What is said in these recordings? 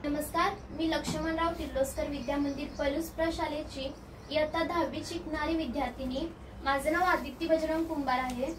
नमस्कार, मी लक्ष्मणराव किर्लोस्कर विद्यामंदिर पलूस प्रशालेची इयत्ता 10वी शिकणारी विद्यार्थिनी। माझे नाव आदिती बजरंग कुंभार आहे।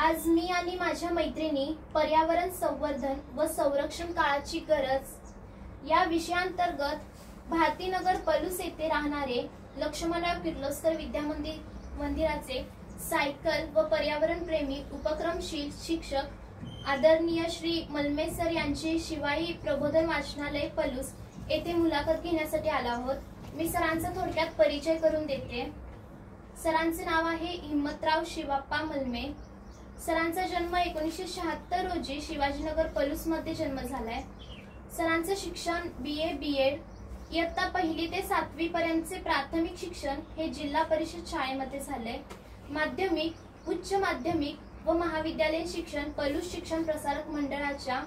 आज मी आणि माझ्या मैत्रिणी पर्यावरण संवर्धन व संरक्षण काळाची गरज या विषयांतर्गत भारतीनगर पलूस येथे राहणारे लक्ष्मणराव किर्लोस्कर विद्यामंदिराचे सायकल व पर्यावरण प्रेमी उपक्रमशील शिक्षक आदरणीय श्री मलमे सर यांची शिवाई प्रबोधन वाचनालय पलूस येथे मुलाखत घेण्यासाठी आलो आहोत। मी सरांचा थोडक्यात परिचय करून देते। सरांचे नाव आहे हिम्मतराव शिवाप्पा मलमे। सरांचा जन्म 1976 रोजी शिवाजीनगर पलूस मध्ये जन्म झालाय। सरांचे शिक्षण BA BEd इयत्ता 1ली ते 7वी पर्यंतचे प्राथमिक शिक्षण हे जिल्हा परिषद शाळेमध्ये झाले। माध्यमिक, उच्च माध्यमिक व महाविद्यालयीन शिक्षण पलूस शिक्षण प्रसारक मंडळाच्या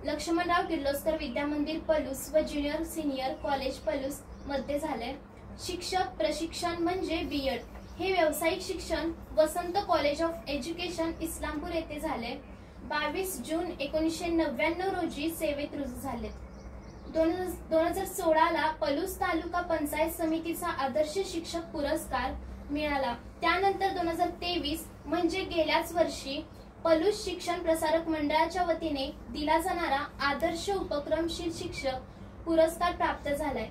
लक्ष्मणराव किर्लोस्कर विद्यामंदिर पलूस व ज्युनियर सिनियर कॉलेज पलूस मध्ये झाले। शिक्षक प्रशिक्षण म्हणजे BEd हे व्यावसायिक शिक्षण वसंत कॉलेज ऑफ एज्युकेशन इस्लामपूर येथे झाले। 22 जून 1999 रोजी सेवेत रुजू झाले। 2016 ला पलूस तालुका पंचायत समितीचा आदर्श शिक्षक पुरस्कार मिळाला। त्यानंतर 2023 म्हणजे गेल्याच वर्षी पलूस शिक्षण प्रसारक मंडळाच्या वतीने दिला जाणारा आदर्श उपक्रमशील शिक्षक पुरस्कार प्राप्त झालाय।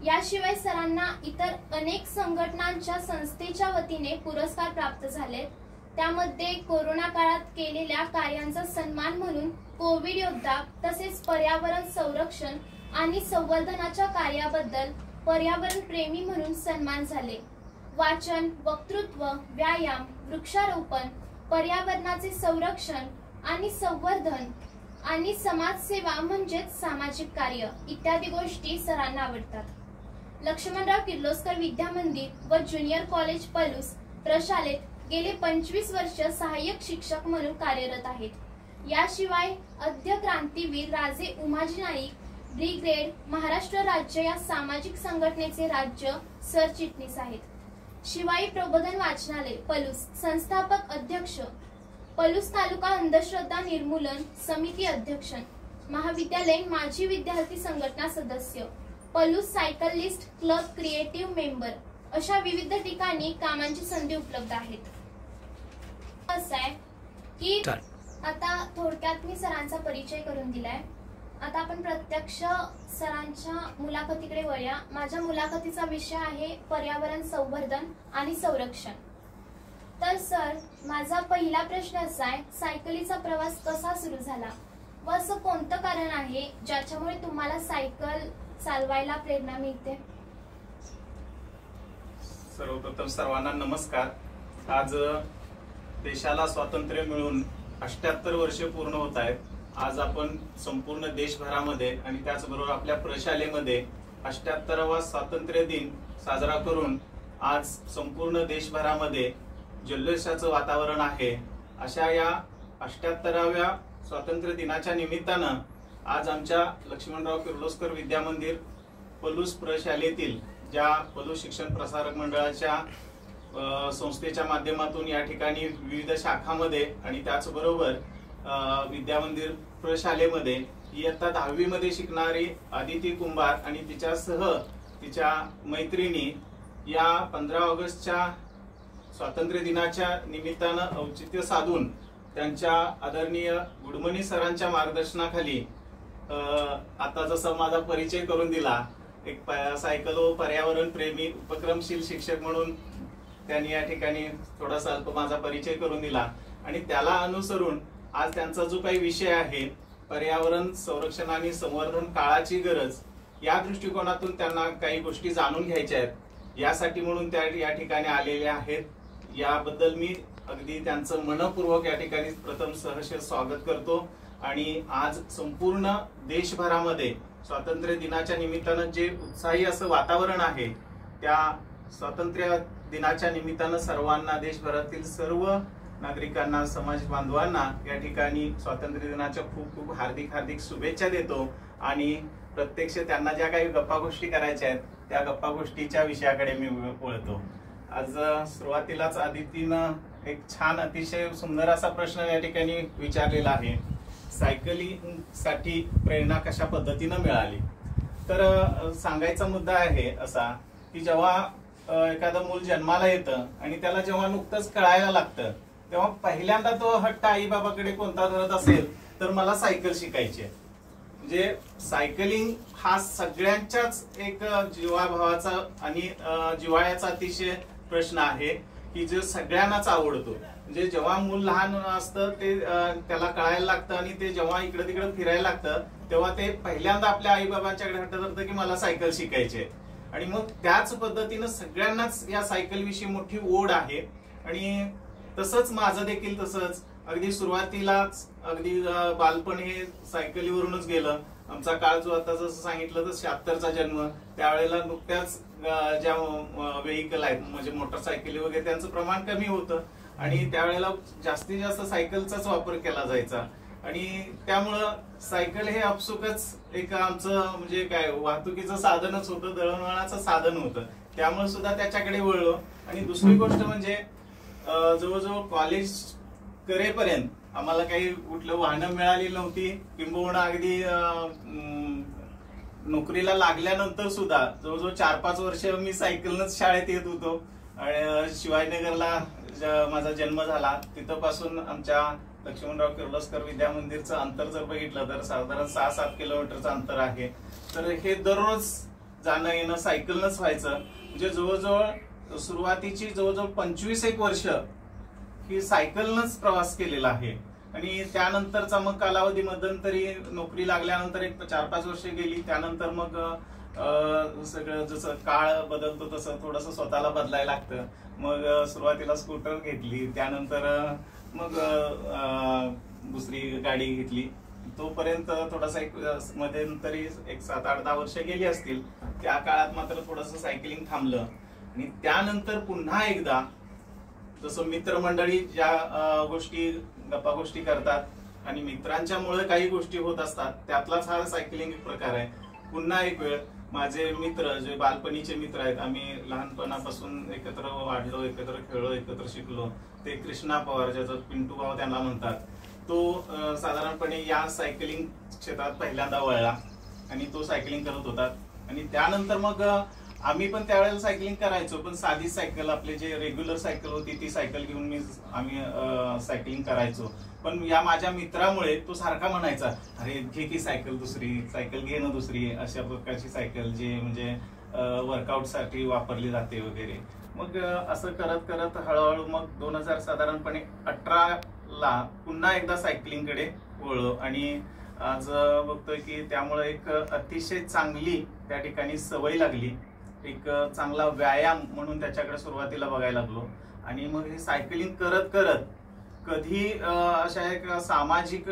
याशिवाय सरांना इतर अनेक संघटनांच्या संस्थेच्या वतीने पुरस्कार प्राप्त झाले। त्यामध्ये कोरोना काळात केलेल्या कार्यांचा सन्मान म्हणून कोविड योद्धा तसेच पर्यावरण संरक्षण आणि संवर्धनाच्या कार्याबद्दल पर्यावरण प्रेमी म्हणून सन्मान झाले। वाचन, वक्तृत्व, व्यायाम, वृक्षारोपण, पर्यावरणाचे संरक्षण आणि संवर्धन आणि समाजसेवा म्हणजेच सामाजिक कार्य इत्यादी गोष्टी सरांना आवडतात। लक्ष्मणराव किर्लोस्कर विद्यामंदिर व ज्युनियर कॉलेज पलूस प्रशालेत गेले 25 वर्ष सहाय्यक शिक्षक म्हणून कार्यरत आहेत। याशिवाय आद्य क्रांतीवीर राजे उमाजी नाईक ब्रिगेड महाराष्ट्र राज्य या सामाजिक संघटनेचे राज्य सरचिटणीस आहेत। शिवाई प्रबोधन वाचनालय पलूस संस्थापक अध्यक्ष, पलूस तालुका अंधश्रद्धा निर्मूलन समिती अध्यक्ष, महाविद्यालयीन माजी विद्यार्थी संघटना सदस्य, Palus cyclist club creative member अशा विविध ठिकाणी कामांची संधी उपलब्ध आहेत। असं आहे की आता थोडक्यात मी सरांचा परिचय करून दिलाय। आता आपण प्रत्यक्ष सरांच्या मुलाखतीकडे वळूया। माझ्या मुलाखतीचा विषय आहे पर्यावरण संवर्धन आणि संरक्षण। तर सर, माझा पहिला प्रश्न असा आहे, सायकलीचा प्रवास कसा सुरू झाला व असं कोणतं कारण आहे ज्याच्यामुळे तुम्हाला सायकल चालवायला प्रेरणा मिळते? सर्वप्रथम सर्वांना नमस्कार। आज देशाला स्वातंत्र्य मिळून 78 वर्षे पूर्ण होत आहेत। आज आपण संपूर्ण देशभरामध्ये आणि त्याचबरोबर आपल्या प्रशालेमध्ये 78वा स्वातंत्र्य दिन साजरा करून आज संपूर्ण देशभरामध्ये जल्लोषाचं वातावरण आहे। अशा या 78व्या स्वातंत्र्य दिनाच्या निमित्तानं आज आमच्या लक्ष्मणराव किर्लोस्कर विद्यामंदिर पलूस प्रशालेतील ज्या पलूस शिक्षण प्रसारक मंडळाच्या संस्थेच्या माध्यमातून या ठिकाणी विविध शाखांमध्ये आणि त्याचबरोबर विद्यामंदिर प्रशालेमध्ये इयत्ता 10वी मध्ये शिकणारी आदिती कुंभार आणि तिच्यासह तिच्या मैत्रिणी या 15 ऑगस्टच्या स्वातंत्र्य दिनाच्या निमित्तानं औचित्य साधून त्यांच्या आदरणीय गुडमणी सरांच्या मार्गदर्शनाखाली आता जसं माझा परिचय करून दिला, एक सायकल व पर्यावरण प्रेमी उपक्रमशील शिक्षक म्हणून त्यांनी या ठिकाणी थोडासा अल्प माझा परिचय करून दिला आणि त्याला अनुसरून आज त्यांचा जो काही विषय आहे पर्यावरण संरक्षण आणि संवर्धन काळाची गरज या दृष्टिकोनातून त्यांना काही गोष्टी जाणून घ्यायच्या आहेत, यासाठी म्हणून त्या या ठिकाणी आलेले आहेत। याबद्दल मी अगदी त्यांचं मनपूर्वक या ठिकाणी प्रथम सहर्ष स्वागत करतो। आणि आज संपूर्ण देशभरामध्ये स्वातंत्र्य दिनाच्या निमित्तानं जे उत्साही असं वातावरण आहे, त्या स्वातंत्र्य दिनाच्या निमित्तानं सर्वांना, देशभरातील सर्व नागरिकांना, समाज बांधवांना या ठिकाणी स्वातंत्र्य दिनाच्या खूप खूप हार्दिक शुभेच्छा देतो। आणि प्रत्यक्ष त्यांना ज्या काही गप्पा गोष्टी करायच्या आहेत त्या गप्पा गोष्टीच्या विषयाकडे मी वळतो। आज सुरुवातीलाच आदितीनं एक छान अतिशय सुंदर असा प्रश्न या ठिकाणी विचारलेला आहे, सायकलिंगसाठी प्रेरणा कशा पद्धतीने मिळाली। तर सांगायचा मुद्दा आहे असा की जेव्हा एखादं मूल जन्माला येतं आणि त्याला जेव्हा नुकतंच कळायला लागतं तेव्हा पहिल्यांदा तो हट्ट आई बाबाकडे कोणता धरत असेल तर मला सायकल शिकायची आहे. म्हणजे सायकलिंग हा सगळ्यांच्याच एक जीवाभावाचा आणि जिव्हाळ्याचा अतिशय प्रश्न आहे की जो सगळ्यांनाच आवडतो. म्हणजे जेव्हा मूल लहान असतं ते त्याला कळायला लागतं आणि ते जेव्हा इकडे तिकडे फिरायला लागतं तेव्हा ते पहिल्यांदा आपल्या आई बाबांच्याकडे हट्ट धरतं की मला सायकल शिकायची. आणि मग त्याच पद्धतीनं सगळ्यांनाच या सायकल विषयी मोठी ओढ आहे. आणि तसंच माझं देखील तसंच अगदी सुरुवातीलाच अगदी बालपण हे सायकलीवरूनच गेलं. आमचा काळ जो आता जसं सांगितलं तर 76चा जन्म, त्यावेळेला नुकत्याच ज्या व्हेकल आहेत म्हणजे मोटरसायकली वगैरे त्यांचं प्रमाण कमी होतं आणि त्यावेळेला जास्तीत जास्त सायकलचाच वापर केला जायचा. आणि त्यामुळं सायकल हे आपसुकच एक आमचं म्हणजे काय वाहतुकीचं साधनच होतं, दळणवळणाचं साधन होतं. त्यामुळे सुद्धा त्याच्याकडे वळलो. आणि दुसरी गोष्ट म्हणजे जवळजवळ कॉलेज करेपर्यंत आम्हाला काही कुठलं वाहनं मिळाली नव्हती. किंबहुना अगदी नोकरीला लागल्यानंतर सुद्धा जवळजवळ 4-5 वर्ष मी सायकलनच शाळेत येत होतो. आणि शिवाजीनगरला माझा जन्म झाला. तिथपासून आमच्या लक्ष्मणराव किर्लोस्कर विद्या मंदिरचं अंतर जर बघितलं तर साधारण 6-7 किलोमीटरचं अंतर आहे. तर हे दररोज जाणं येणं सायकलनच व्हायचं. म्हणजे जवळजवळ सुरुवातीची जवळजवळ 25 वर्ष ही सायकलनच प्रवास केलेला आहे. आणि त्यानंतरचा मग कालावधी मध्यंतरी नोकरी लागल्यानंतर एक 4-5 वर्ष गेली. त्यानंतर मग सगळं जसं काळ बदलतो तसं थोडंसं स्वतःला बदलायला लागतं. मग सुरुवातीला स्कूटर घेतली, त्यानंतर मग दुसरी गाडी घेतली. तोपर्यंत थोडासा एक मध्यंतरी एक 7-8-10 वर्ष गेली असतील. त्या काळात मात्र थोडंसं सायकलिंग थांबलं. आणि त्यानंतर पुन्हा एकदा जसं मित्रमंडळी ज्या गोष्टी गप्पा गोष्टी करतात आणि मित्रांच्यामुळे काही गोष्टी होत असतात त्यातलाच हा सायकलिंग एक प्रकार आहे. पुन्हा एक वेळ माझे मित्र जे बालपणीचे मित्र आहेत, आम्ही लहानपणापासून एकत्र वाढलो, एकत्र खेळलो, एकत्र शिकलो, ते कृष्णा पवार ज्याचं पिंटू भाऊ त्यांना म्हणतात, तो साधारणपणे या सायकलिंग क्षेत्रात पहिल्यांदा वळला आणि तो सायकलिंग करत होता. आणि त्यानंतर मग आम्ही पण त्यावेळेला सायकलिंग करायचो, पण साधी सायकल आपली जे रेग्युलर सायकल होती ती सायकल घेऊन आम्ही सायकलिंग करायचो. पण या माझ्या मित्रामुळे तो सारखा म्हणायचा, अरे घे की सायकल, दुसरी सायकल घे ना दुसरी, अशा प्रकारची सायकल जे म्हणजे वर्कआउट साठी वापरली जाते वगैरे. मग असं करत करत हळूहळू मग 2000 साधारणपणे 18ला पुन्हा एकदा सायकलिंगकडे वळलो. आणि आज बघतोय की त्यामुळे एक अतिशय चांगली त्या ठिकाणी सवय लागली, एक चांगला व्यायाम म्हणून त्याच्याकडे सुरुवातीला बघायला लागलो. आणि मग हे सायकलिंग करत करत कधी अशा एक सामाजिक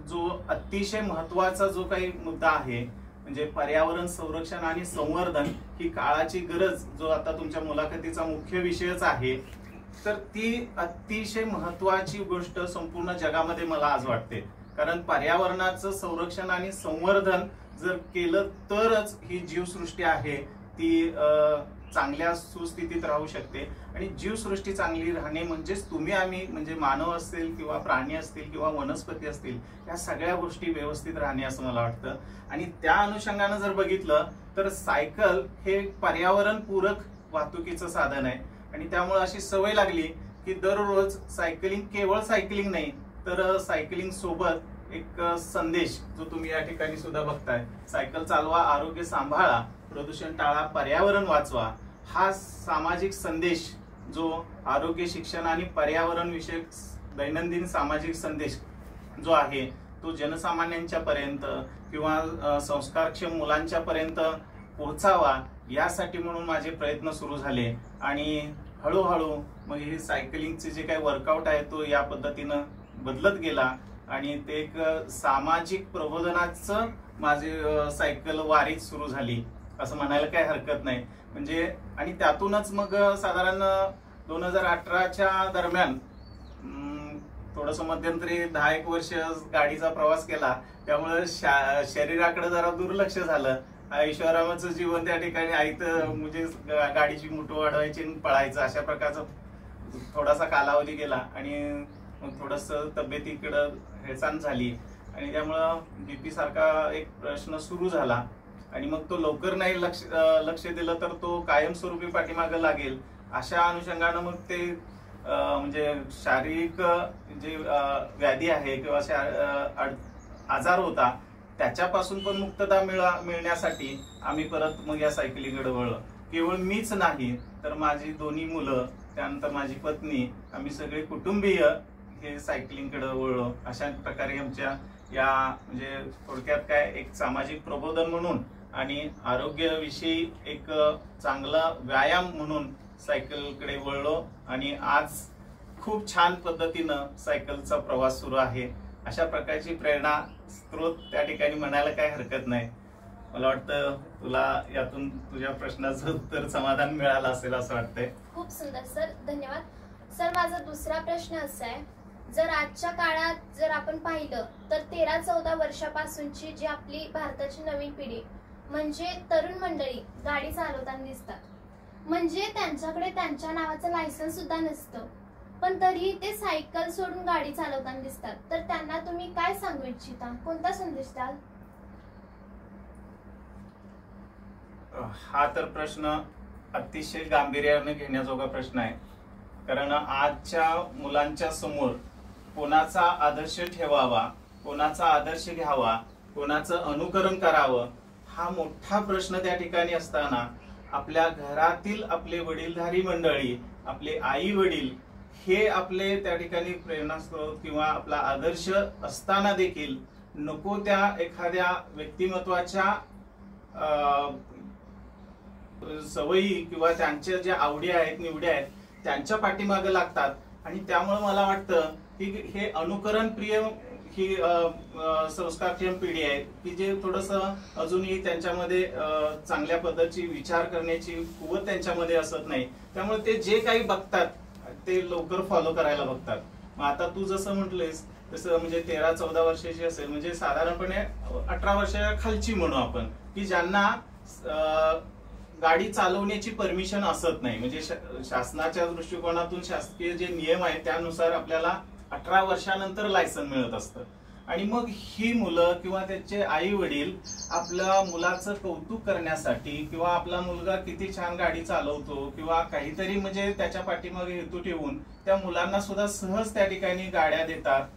जो अतिशय महत्वाचा जो काही मुद्दा आहे म्हणजे पर्यावरण संरक्षण आणि संवर्धन ही काळाची गरज, जो आता तुमच्या मुलाखतीचा मुख्य विषयच आहे, तर ती अतिशय महत्वाची गोष्ट संपूर्ण जगामध्ये मला आज वाटते. कारण पर्यावरणाचं संरक्षण आणि संवर्धन जर केलं तरच ही जीवसृष्टी आहे ती चांगल्या सुस्थितीत राहू शकते. आणि जीवसृष्टी चांगली राहणे म्हणजेच तुम्ही आम्ही म्हणजे मानव असतील किंवा प्राणी असतील किंवा वनस्पती असतील, या सगळ्या गोष्टी व्यवस्थित राहणे असं मला वाटतं. आणि त्या अनुषंगानं जर बघितलं तर सायकल हे पर्यावरण पूरक वाहतुकीचं साधन आहे. आणि त्यामुळे अशी सवय लागली की दररोज सायकलिंग, केवळ सायकलिंग नाही तर सायकलिंग सोबत एक संदेश जो तुम्ही या ठिकाणी सुद्धा बघताय, सायकल चालवा, आरोग्य सांभाळा, प्रदूषण टाळा, पर्यावरण वाचवा, हा सामाजिक संदेश जो आरोग्य, शिक्षण आणि पर्यावरण विषयक दैनंदिन सामाजिक संदेश जो आहे तो जनसामान्यांच्या पर्यंत किंवा संस्कारक्षम मुलांच्या पर्यंत पोहोचावा, यासाठी म्हणून माझे प्रयत्न सुरू झाले. आणि हळूहळू मग हे सायकलिंगचे जे काही वर्कआउट आहे तो या पद्धतीनं बदलत गेला. आणि ते एक सामाजिक प्रबोधनाचं माझे सायकल वारीच सुरू झाली असं म्हणायला काही हरकत नाही. म्हणजे आणि त्यातूनच मग साधारण 2018च्या दरम्यान थोडस मध्यंतरी 10-1 वर्ष गाडीचा प्रवास केला, त्यामुळे शरीराकडे जरा दुर्लक्ष झालं. ऐश्वर्याचं जीवन त्या ठिकाणी आईत म्हणजे गाडीची मुठो वाढवायची पळायचं, अशा प्रकारचा थोडासा कालावधी गेला. आणि मग थोडस तब्येतीकडं हेळसांड झाली आणि त्यामुळं बीपी सारखा एक प्रश्न सुरू झाला. आणि मग तो लवकर नाही लक्ष दिलं तर तो कायमस्वरूपी पाठीमागे लागेल. अशा अनुषंगानं मग ते म्हणजे शारीरिक जे व्याधी आहे किंवा आजार होता त्याच्यापासून पण मुक्तता मिळण्यासाठी आम्ही परत मग या सायकलिंगकडे वळलो. केवळ मीच नाही तर माझी दोन्ही मुलं, त्यानंतर माझी पत्नी, आम्ही सगळे कुटुंबीय हे सायकलिंगकडे वळलो. अशा प्रकारे आमच्या या म्हणजे थोडक्यात काय एक सामाजिक प्रबोधन म्हणून आणि आरोग्याविषयी एक चांगला व्यायाम म्हणून सायकलकडे वळलो आणि आज खूप छान पद्धतीनं सायकलचा प्रवास सुरू आहे. अशा प्रकारची प्रेरणा स्त्रोत त्या ठिकाणी म्हणायला काही हरकत नाही. मला वाटतं तुला यातून तुझ्या प्रश्नाचं उत्तर समाधान मिळालं असेल असं वाटतंय. खूप सुंदर सर, धन्यवाद. सर, माझा दुसरा प्रश्न असा आहे, जर आजच्या काळात जर आपण पाहिलं तर 13-14 वर्षापासूनची जी आपली भारताची नवीन पिढी म्हणजे तरुण मंडळी गाडी चालवताना दिसतात. म्हणजे त्यांच्याकडे त्यांच्या नावाचं लायसन्स सुद्धा नसतं, पण तरीही ते सायकल सोडून गाडी चालवताना दिसतात. तर त्यांना तुम्ही काय सांगू इच्छिता, कोणता संदेश द्याल? हा तर प्रश्न अतिशय गांभीर्याने घेण्याजोगा प्रश्न आहे. कारण आजच्या मुलांच्या समोर कोणाचा आदर्श ठेवावा, कोणाचा आदर्श घ्यावा, कोणाचं अनुकरण करावं हा मोठा प्रश्न त्या ठिकाणी असताना आपल्या घरातील आपले वडीलधारी मंडळी, आपले आई वडील हे आपले त्या ठिकाणी प्रेरणास्त्रोत किंवा आपला आदर्श असताना देखील नको त्या एखाद्या व्यक्तिमत्वाच्या सवयी किंवा त्यांच्या ज्या आवडी आहेत, निवडी आहेत त्यांच्या पाठीमागे लागतात. आणि त्यामुळे मला वाटतं की हे अनुकरण प्रिय ही संस्कारक्षम पिढी आहे की जे थोडस अजूनही त्यांच्यामध्ये चांगल्या पद्धतीची विचार करण्याची कुवत त्यांच्यामध्ये असत नाही. त्यामुळे ते जे काही बघतात ते लवकर फॉलो करायला बघतात. मग आता तू जसं म्हटलेस तसं म्हणजे 13-14 वर्षाची असेल म्हणजे साधारणपणे 18 वर्षाच्या खालची म्हणू आपण, की ज्यांना गाडी चालवण्याची परमिशन असत नाही. म्हणजे शासनाच्या दृष्टिकोनातून शासकीय जे नियम आहेत त्यानुसार आपल्याला 18 वर्षानंतर लायसन मिळत असतं. आणि मग ही मुलं किंवा त्याचे आई वडील आपल्या मुलाचं कौतुक करण्यासाठी किंवा आपला मुलगा किती छान गाडी चालवतो किंवा काहीतरी म्हणजे त्याच्या पाठीमागे हेतू ठेवून त्या मुलांना सुद्धा सहज त्या ठिकाणी गाड्या देतात.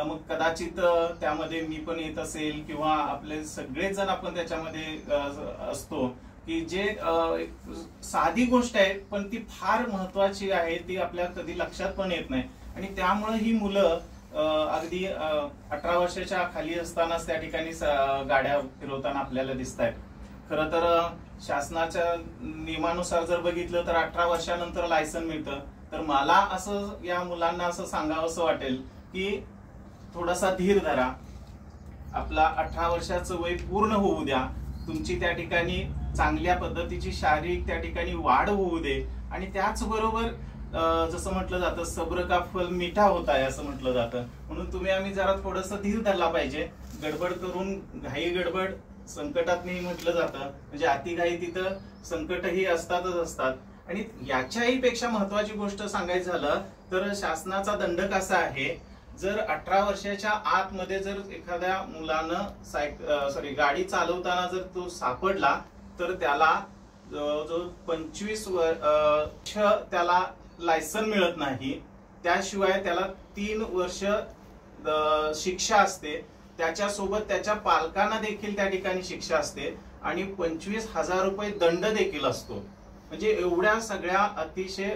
मग कदाचित त्यामध्ये मी पण येत असेल किंवा आपले सगळेच जण आपण त्याच्यामध्ये असतो की जे साधी गोष्ट आहे पण ती फार महत्वाची आहे, ती आपल्या कधी लक्षात पण येत नाही. आणि त्यामुळे ही मुलं अगदी 18 वर्षाच्या खाली असतानाच त्या ठिकाणी गाड्या फिरवताना आपल्याला दिसत आहेत. खरं तर शासनाच्या नियमानुसार जर बघितलं तर 18 वर्षानंतर लायसन मिळतं. तर मला असं या मुलांना असं सांगावंसं वाटेल की थोडासा धीर धरा. आपला 18 वर्षाचं वय पूर्ण होऊ द्या, तुमची त्या ठिकाणी चांगल्या पद्धतीची शारीरिक त्या ठिकाणी वाढ होऊ दे. आणि त्याचबरोबर जसं म्हटलं जातं सब्र का फल मीठा होत आहे असं म्हटलं जातं. म्हणून आम्ही जरा थोडस धीर धरला पाहिजे. गडबड करून घाई गडबड संकटातही म्हटलं जातं, म्हणजे अतिघाई तिथं संकटही असतातच असतात. आणि याच्याही पेक्षा महत्वाची गोष्ट सांगायचं झालं तर शासनाचा दंड कसा आहे, जर 18 वर्षाच्या आतमध्ये जर एखाद्या मुलानं गाडी चालवताना जर तो सापडला तर त्याला जो 25 वर्ष त्याला लायसन मिळत नाही. त्याशिवाय त्याला 3 वर्ष शिक्षा असते. त्याच्यासोबत त्याच्या पालकांना देखील त्या ठिकाणी शिक्षा असते आणि 25,000 रुपये दंड देखील असतो. म्हणजे एवढ्या सगळ्या अतिशय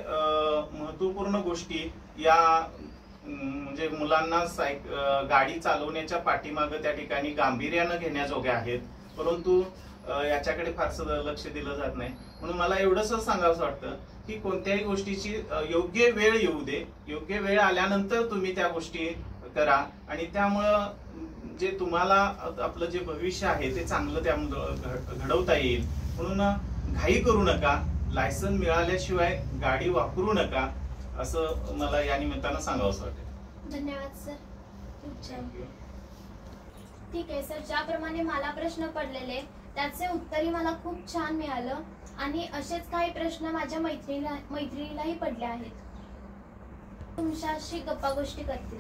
महत्वपूर्ण गोष्टी या म्हणजे मुलांना गाडी चालवण्याच्या पाठीमागे त्या ठिकाणी गांभीर्यानं घेण्याजोग्या आहेत. परंतु याच्याकडे फारसं लक्ष दिलं जात नाही. म्हणून मला एवढंच सांगावंसं वाटतं की कोणत्याही गोष्टीची योग्य वेळ येऊ दे, योग्य वेळ आल्यानंतर तुम्ही त्या गोष्टी करा. आणि त्यामुळं जे तुम्हाला आपलं जे भविष्य आहे ते चांगलं त्यामुळे घडवता येईल. म्हणून घाई करू नका, लायसन मिळाल्याशिवाय गाडी वापरू नका असं मला या निमित्तानं सांगावंसं वाटेल. धन्यवाद सर, खूप छान. ठीक आहे सर, ज्याप्रमाणे मला प्रश्न पडलेले त्याचे उत्तरही मला खूप छान मिळालं आणि असेच काही प्रश्न माझ्या मैत्रिणीलाही पडले आहेत. तुमच्याशी गप्पा गोष्टी करतील.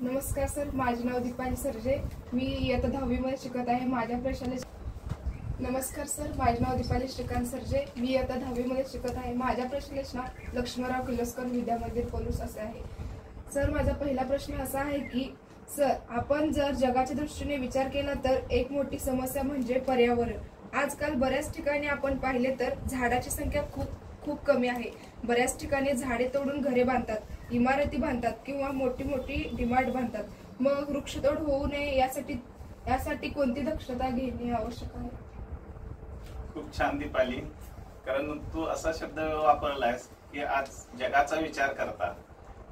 नमस्कार सर, माझे नाव दीपाली सरजे. मी इयत्ता 10वी मध्ये शिकत आहे. माझ्या प्रश्नाला नमस्कार सर, माझे नाव दीपाली श्रीकांत सरजे. मी इयत्ता 10वी मध्ये शिकत आहे. माझ्या प्रश्नाचे नाव लक्ष्मणराव किर्लोस्कर विद्यामंदिर पलूस असे आहे. सर, माझा पहिला प्रश्न असा आहे की सर, आपण जर जगाच्या दृष्टीने विचार केला तर एक मोठी समस्या म्हणजे पर्यावरण. आजकाल बऱ्याच ठिकाणी आपण पाहिले तर झाडाची संख्या खूप कमी आहे. बऱ्याच ठिकाणी झाडे तोडून घरे बांधतात, इमारती बांधतात किंवा मोठी मोठी डिमार्ट बांधतात. मग वृक्षतोड होऊ नये यासाठी कोणती दक्षता घेणे आवश्यक आहे? खूप छान दीपाली, कारण तू असा शब्द वापरलायस की आज जगाचा विचार करता.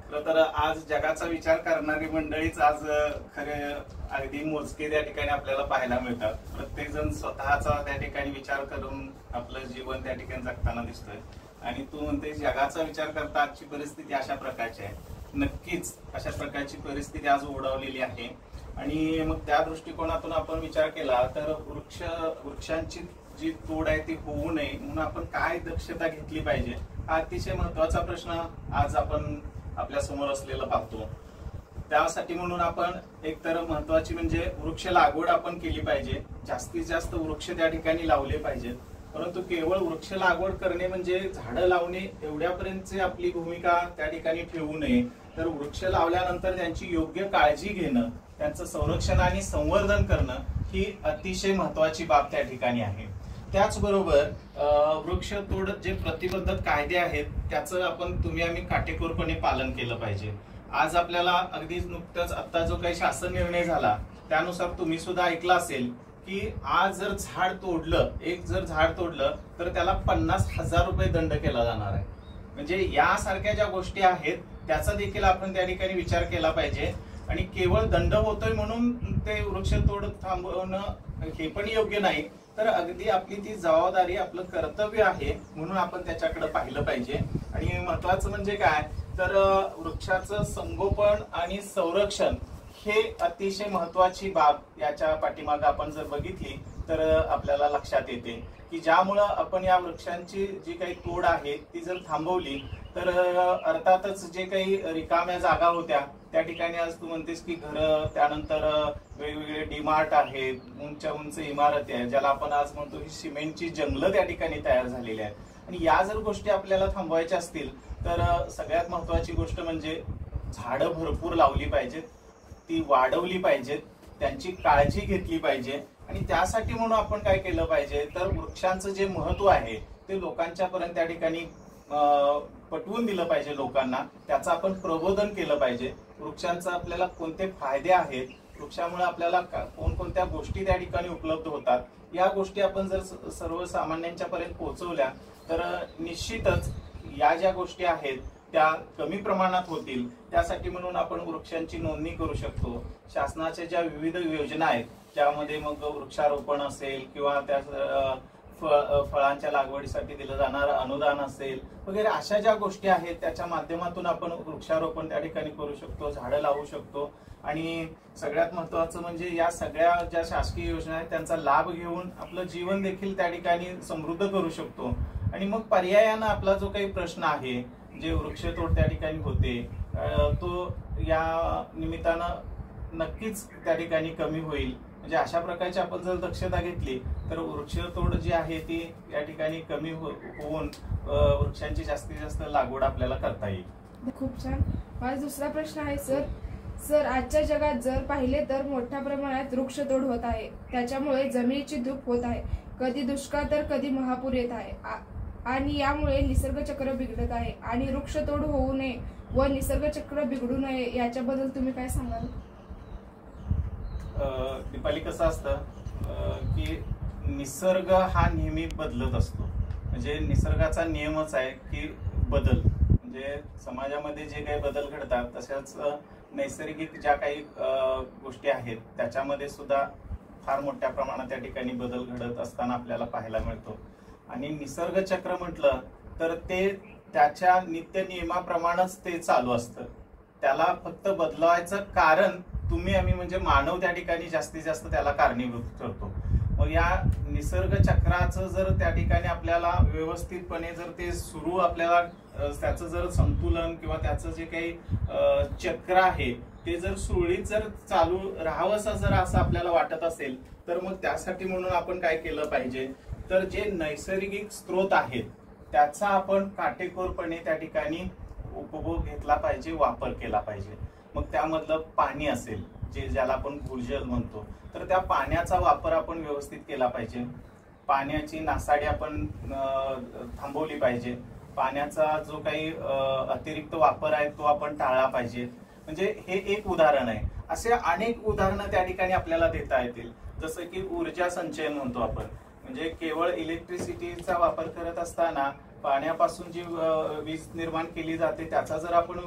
खरं तर आज जगाचा विचार करणारी मंडळीच आज खरे अगदी मोजके त्या ठिकाणी आपल्याला पाहायला मिळतात. प्रत्येक जण स्वतःचा त्या ठिकाणी विचार करून आपलं जीवन त्या ठिकाणी जगताना दिसतोय. आणि तू म्हणते जगाचा विचार करता आजची परिस्थिती अशा प्रकारची आहे. नक्कीच अशा प्रकारची परिस्थिती आज ओढावलेली आहे. आणि मग त्या दृष्टिकोनातून आपण विचार केला तर वृक्षांची जी तोड आहे ती होऊ नये म्हणून आपण काय दक्षता घेतली पाहिजे हा अतिशय महत्वाचा प्रश्न आज आपण आपल्या समोर असलेला पाहतो. त्यासाठी म्हणून आपण एकतर महत्वाची म्हणजे वृक्ष लागवड आपण केली पाहिजे. जास्तीत जास्त वृक्ष त्या ठिकाणी लावले पाहिजेत. परंतु केवळ वृक्ष लागवड करणे म्हणजे झाडं लावणे एवढ्यापर्यंतची आपली भूमिका त्या ठिकाणी ठेवू नये. तर वृक्ष लावल्यानंतर त्यांची योग्य काळजी घेणं, त्यांचं संरक्षण आणि संवर्धन करणं ही अतिशय महत्वाची बाब त्या ठिकाणी आहे. त्याचबरोबर वृक्षतोड जे प्रतिबंधक कायदे आहेत त्याचं तुम्ही आम्ही काटेकोरपणे पालन केलं पाहिजे. आज आपल्याला अगदी नुकतंच आता जो काही शासन निर्णय झाला त्यानुसार तुम्ही सुद्धा ऐकलं असेल की आज जर झाड तोडलं तर त्याला 50,000 रुपये दंड केला जाणार आहे. म्हणजे यासारख्या ज्या गोष्टी आहेत त्याचा देखील आपण त्या ठिकाणी विचार केला पाहिजे. आणि केवळ दंड होतोय म्हणून ते वृक्षतोड थांबवणं हे पण योग्य नाही. तर अगदी आपली ती जबाबदारी, आपलं कर्तव्य आहे म्हणून आपण त्याच्याकडे पाहिलं पाहिजे. आणि महत्वाचं म्हणजे काय तर वृक्षाचं संगोपन आणि संरक्षण हे अतिशय महत्वाची बाब याच्या पाठीमागे आपण जर बघितली तर आपल्याला लक्षात येते की ज्यामुळं आपण या वृक्षांची जी काही तोड आहे ती जर थांबवली तर अर्थातच जे काही रिकाम्या जागा होत्या त्या ठिकाणी आज तू म्हणतेस की घरं, त्यानंतर वेगवेगळे डिमार्ट आहेत, उंच इमारती आहेत, ज्याला आपण आज म्हणतो की सिमेंटची जंगलं त्या ठिकाणी तयार झालेली आहेत. आणि या जर गोष्टी आपल्याला थांबवायच्या असतील तर सगळ्यात महत्वाची गोष्ट म्हणजे झाडं भरपूर लावली पाहिजेत, ती वाढवली पाहिजेत, त्यांची काळजी घेतली पाहिजे. आणि त्यासाठी म्हणून आपण काय केलं पाहिजे तर वृक्षांचं जे महत्व आहे ते लोकांच्या पर्यंत त्या ठिकाणी पटवून दिलं पाहिजे. लोकांना त्याचं आपण प्रबोधन केलं पाहिजे. वृक्षांचा आपल्याला कोणते फायदे आहेत, वृक्षामुळे आपल्याला कोणकोणत्या गोष्टी त्या ठिकाणी उपलब्ध होतात, या गोष्टी आपण जर सर्वसामान्यांच्या पर्यंत पोहोचवल्या तर निश्चितच या ज्या गोष्टी आहेत त्या कमी प्रमाणात होतील. त्यासाठी म्हणून आपण वृक्षांची नोंदणी करू शकतो. शासनाच्या ज्या विविध योजना आहेत ज्यामध्ये मग वृक्षारोपण असेल किंवा त्या फळांच्या लागवडीसाठी दिलं जाणारं अनुदान असेल वगैरे अशा ज्या गोष्टी आहेत त्याच्या माध्यमातून आपण वृक्षारोपण त्या ठिकाणी करू शकतो, झाडं लावू शकतो. आणि सगळ्यात महत्वाचं म्हणजे या सगळ्या ज्या शासकीय योजना आहेत त्यांचा लाभ घेऊन आपलं जीवन देखील त्या ठिकाणी समृद्ध करू शकतो. आणि मग पर्यायानं आपला जो काही प्रश्न आहे जे वृक्षतोड त्या ठिकाणी होते तो या निमित्तानं नक्कीच त्या ठिकाणी कमी होईल. म्हणजे अशा प्रकारची आपण जर दक्षता घेतली तर वृक्षतोड जी आहे ती या ठिकाणी कमी होऊन वृक्षांची जास्तीत जास्त लागवड आपल्याला करता येईल. खूप छान. माझा दुसरा प्रश्न आहे सर, आजच्या जगात जर पाहिले तर मोठ्या प्रमाणात वृक्षतोड होत आहे. त्याच्यामुळे जमिनीची धूप होत आहे. कधी दुष्काळ तर कधी महापूर येत आहे आणि यामुळे निसर्गचक्र बिघडत आहे. आणि वृक्षतोड होऊ नये व निसर्गचक्र बिघडू नये याच्याबद्दल तुम्ही काय सांगाल? दीपाली, कसं असतं की निसर्ग हा नेहमी बदलत असतो. म्हणजे निसर्गाचा नियमच आहे की बदल. म्हणजे समाजामध्ये जे काही बदल घडतात तशाच नैसर्गिक ज्या काही गोष्टी आहेत त्याच्यामध्ये सुद्धा फार मोठ्या प्रमाणात त्या ठिकाणी बदल घडत असताना आपल्याला पाहायला मिळतो. आणि निसर्ग चक्र म्हटलं तर ते त्याच्या नित्य नियमाप्रमाणेच ते चालू असतं. त्याला फक्त बदलावायचं कारण तुम्ही आम्ही म्हणजे मानव त्या ठिकाणी जास्तीत जास्त त्याला कारणीभूत ठरतो. मग या निसर्ग चक्राचं जर त्या ठिकाणी आपल्याला व्यवस्थितपणे जर ते सुरू आपल्याला त्याचं जर संतुलन किंवा त्याचं जे काही चक्र आहे ते जर सुरळीत जर चालू राहावंसं जर असं आपल्याला वाटत असेल तर मग त्यासाठी म्हणून आपण काय केलं पाहिजे, तर जे नैसर्गिक स्रोत आहेत त्याचा आपण काटेकोरपणे त्या ठिकाणी उपभोग घेतला पाहिजे, वापर केला पाहिजे. मग त्यामधलं पाणी असेल जे ज्याला आपण भूजल म्हणतो, तर त्या पाण्याचा वापर आपण व्यवस्थित केला पाहिजे. पाण्याची नासाडी आपण थांबवली पाहिजे. पाण्याचा जो काही अतिरिक्त वापर आहे तो आपण टाळला पाहिजे. म्हणजे हे एक उदाहरण आहे. असे अनेक उदाहरणं त्या ठिकाणी आपल्याला देता येतील. जसं की ऊर्जा संचयन म्हणतो आपण, म्हणजे केवळ इलेक्ट्रिसिटीचा वापर करत असताना पाण्यापासून जी वीज निर्माण केली जाते त्याचा जर आपण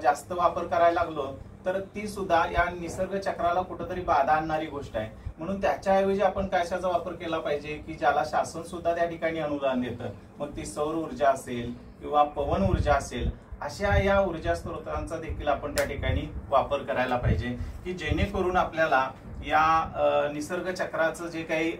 जास्त वापर करायला लागलो तर ती सुद्धा या निसर्ग चक्राला कुठेतरी बाधा आणणारी गोष्ट आहे. म्हणून त्याच्याऐवजी आपण कशाचा वापर केला पाहिजे की ज्याला शासन सुद्धा त्या ठिकाणी अनुदान देतं. मग ती सौर ऊर्जा असेल किंवा पवन ऊर्जा असेल, अशा या ऊर्जा स्रोतांचा देखील आपण त्या ठिकाणी वापर करायला पाहिजे की जेणेकरून आपल्याला या निसर्ग चक्राचं जे काही